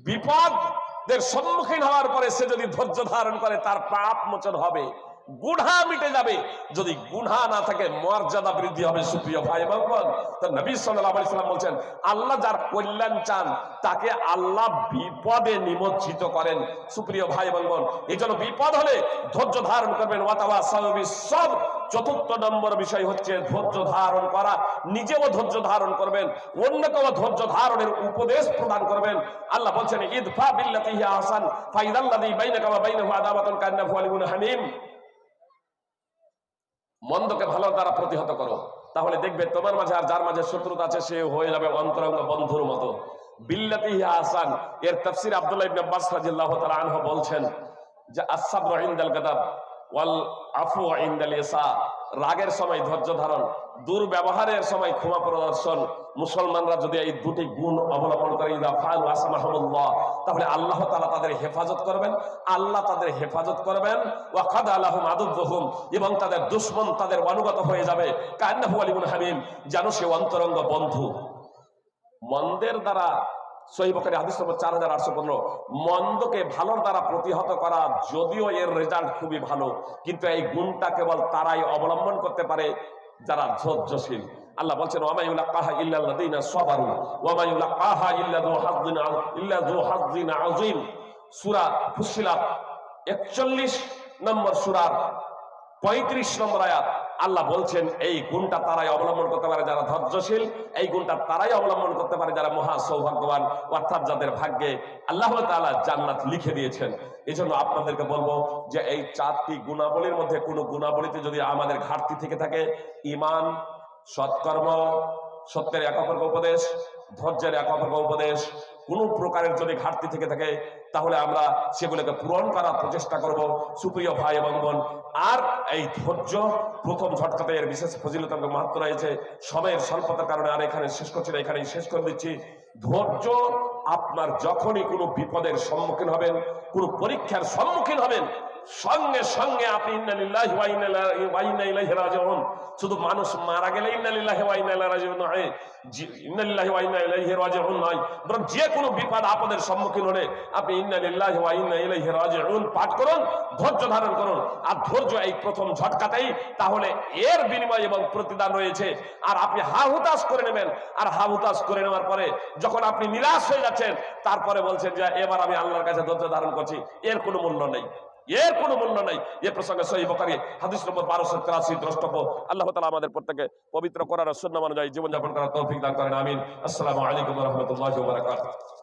বিপদের সম্মুখীন হওয়ার পরে সে যদি ধৈর্য ধারণ করে তার পাপ মোচন হবে, গুনাহ মিটে যাবে। যদি গুনাহ না থাকে মর্যাদা বৃদ্ধি হবে। সুপ্রিয় ভাই এবং বোন, তো নবী সাল্লাল্লাহু আলাইহি সাল্লাম বলেন, আল্লাহ যার কল্যাণ চান তাকে আল্লাহ বিপদে নিমজ্জিত করেন। সুপ্রিয় ভাই এবং বোন, এইজন্য বিপদ হলে ধৈর্য ধারণ করবেন। ওয়াতাওয়াসাউ বিস-সাবর। চতুর্থ নম্বর বিষয় হচ্ছে ধৈর্য ধারণ করা। নিজেও ধৈর্য ধারণ করবেন, অন্যকেও ধৈর্য ধারণের উপদেশ প্রদান করবেন। আল্লাহ বলছেন, ইদফা বিল্লাতি হিয়া আহসান ফাইদাল্লাযী বাইনাকা ওয়া বাইনাহু আদাওয়াতুন কান্নাহু ওয়ালিয়ুন হামীম। মন্দকে ভালো দ্বারা প্রতিহত করো, তাহলে দেখবে তোমার মাঝে আর যার মাঝে শত্রুতা আছে সে হয়ে যাবে অন্তরঙ্গ বন্ধুর মতো। বিল্লাতি হিয়া আহসান এর তাফসীর আব্দুল্লাহ ইবনে আব্বাস রাদিয়াল্লাহু তাআলা আনহু বলছেন যে আস-সাবরু ইনদাল গাদাব ওয়াল আফু ইনদাল ইসা। রাগের সময় ধৈর্য ধারণ, দুর্ব্যবহারের সময় ক্ষমা প্রদর্শন। মুসলমানরা যদি এই দুটি গুণ অবলম্বন করে, তাহলে আল্লাহ তাআলা তাদের হেফাজত করবেন, আল্লাহ তাদের হেফাজত করবেন। ওয়াকাদ আলাহুম আদুবহুম, এবং তাদের দুশমন তাদের অনুগত হয়ে যাবে। কান্নাহু ওয়ালিয়ুন হামীম, যেন সে অন্তরঙ্গ বন্ধু। মন্দের দ্বারা, সহিহ বুখারী হাদিস নম্বর 4815, মন্দকে ভালোর দ্বারা প্রতিহত করা যদিও এর রেজাল্ট খুবই ভালো, কিন্তু এই গুণটা কেবল তারাই অবলম্বন করতে পারে যারা ধৈর্যশীল। আল্লাহ বলছেন, ওয়া মা ইউলাক্কাহা ইল্লাল্লাযীনা সাবারু ওয়া মা ইউলাক্কাহা ইল্লা যু হাযযিন আযীম। সূরা ফুসসিলাত 41 নম্বর সূরার 35 নম্বর আয়াত। আল্লাহ বলছেন এই গুণটা তারাই অবলম্বন করতে পারে যারা ধৈর্যশীল, এই গুণটা তারাই অবলম্বন করতে পারে যারা মহা সৌভাগ্যবান, অর্থাৎ যাদের ভাগ্যে আল্লাহ তাআলা জান্নাত লিখে দিয়েছেন। এই জন্য আপনাদেরকে বলবো যে এই 4টি গুণাবলীর মধ্যে কোনো গুণাবলীতে যদি আমাদের ঘাটতি থেকে থাকে, ঈমান, সৎকর্ম, সত্যের এক অপরকে উপদেশ, ধৈর্যের এক অপরকে উপদেশ, কোন প্রকারের যদি ঘাটতি থেকে থাকে তাহলে আমরা সেগুলোকে পূরণ করার প্রচেষ্টা করব। সুপ্রিয় ভাই এবং বোন, আর এই ধৈর্য প্রথম ঝটকাতে এর বিশেষ ফজিলত এবং মাহাত্ম্য রয়েছে। সময়ের স্বল্পতার কারণে আর এখানে শেষ করছি না, এখানেই শেষ করে দিচ্ছি। ধৈর্য আপনার যখনই কোনো বিপদের সম্মুখীন হবেন, কোনো পরীক্ষার সম্মুখীন হবেন, সঙ্গে সঙ্গে আপনি ইন্না লিল্লাহি ওয়া ইন্না ইলাইহি রাজিউন, শুধু মানুষ মারা গেলে ইন্না লিল্লাহি ওয়া ইন্না ইলাইহি রাজিউন নয়, ইন্না লিল্লাহি ওয়া ইন্না ইলাইহি রাজিউন নয়, বরং যে কোনো বিপদ আপদের সম্মুখীন হলে আপনি ইন্না লিল্লাহি ওয়া ইন্না ইলাইহি রাজিউন পাঠ করুন, ধৈর্য ধারণ করুন। আর ধৈর্য এই প্রথম ঝটকাতেই, তাহলে এর বিনিময় এবং প্রতিদান রয়েছে। আর আপনি হাহুতাশ করে নেবেন, আর হাহুতাশ করে নেওয়ার পরে যখন আপনি নিরাশ হয়ে যাচ্ছেন, তারপরে বলছেন যে এবার আমি আল্লাহর কাছে ধৈর্য ধারণ করছি, এর কোনো মূল্য নেই, এর কোনো মূল্য নাই। এ প্রসঙ্গে সহিহ বুখারী হাদিস নম্বর 1283 দ্রষ্টব্য। আল্লাহ তাআলা আমাদের প্রত্যেককে পবিত্র কোরআন ও সুন্নাহ অনুযায়ী জীবনযাপন করার তৌফিক দান করেন। আমিন। আসসালামু আলাইকুম ওয়া রাহমাতুল্লাহি ওয়া বারাকাতুহু।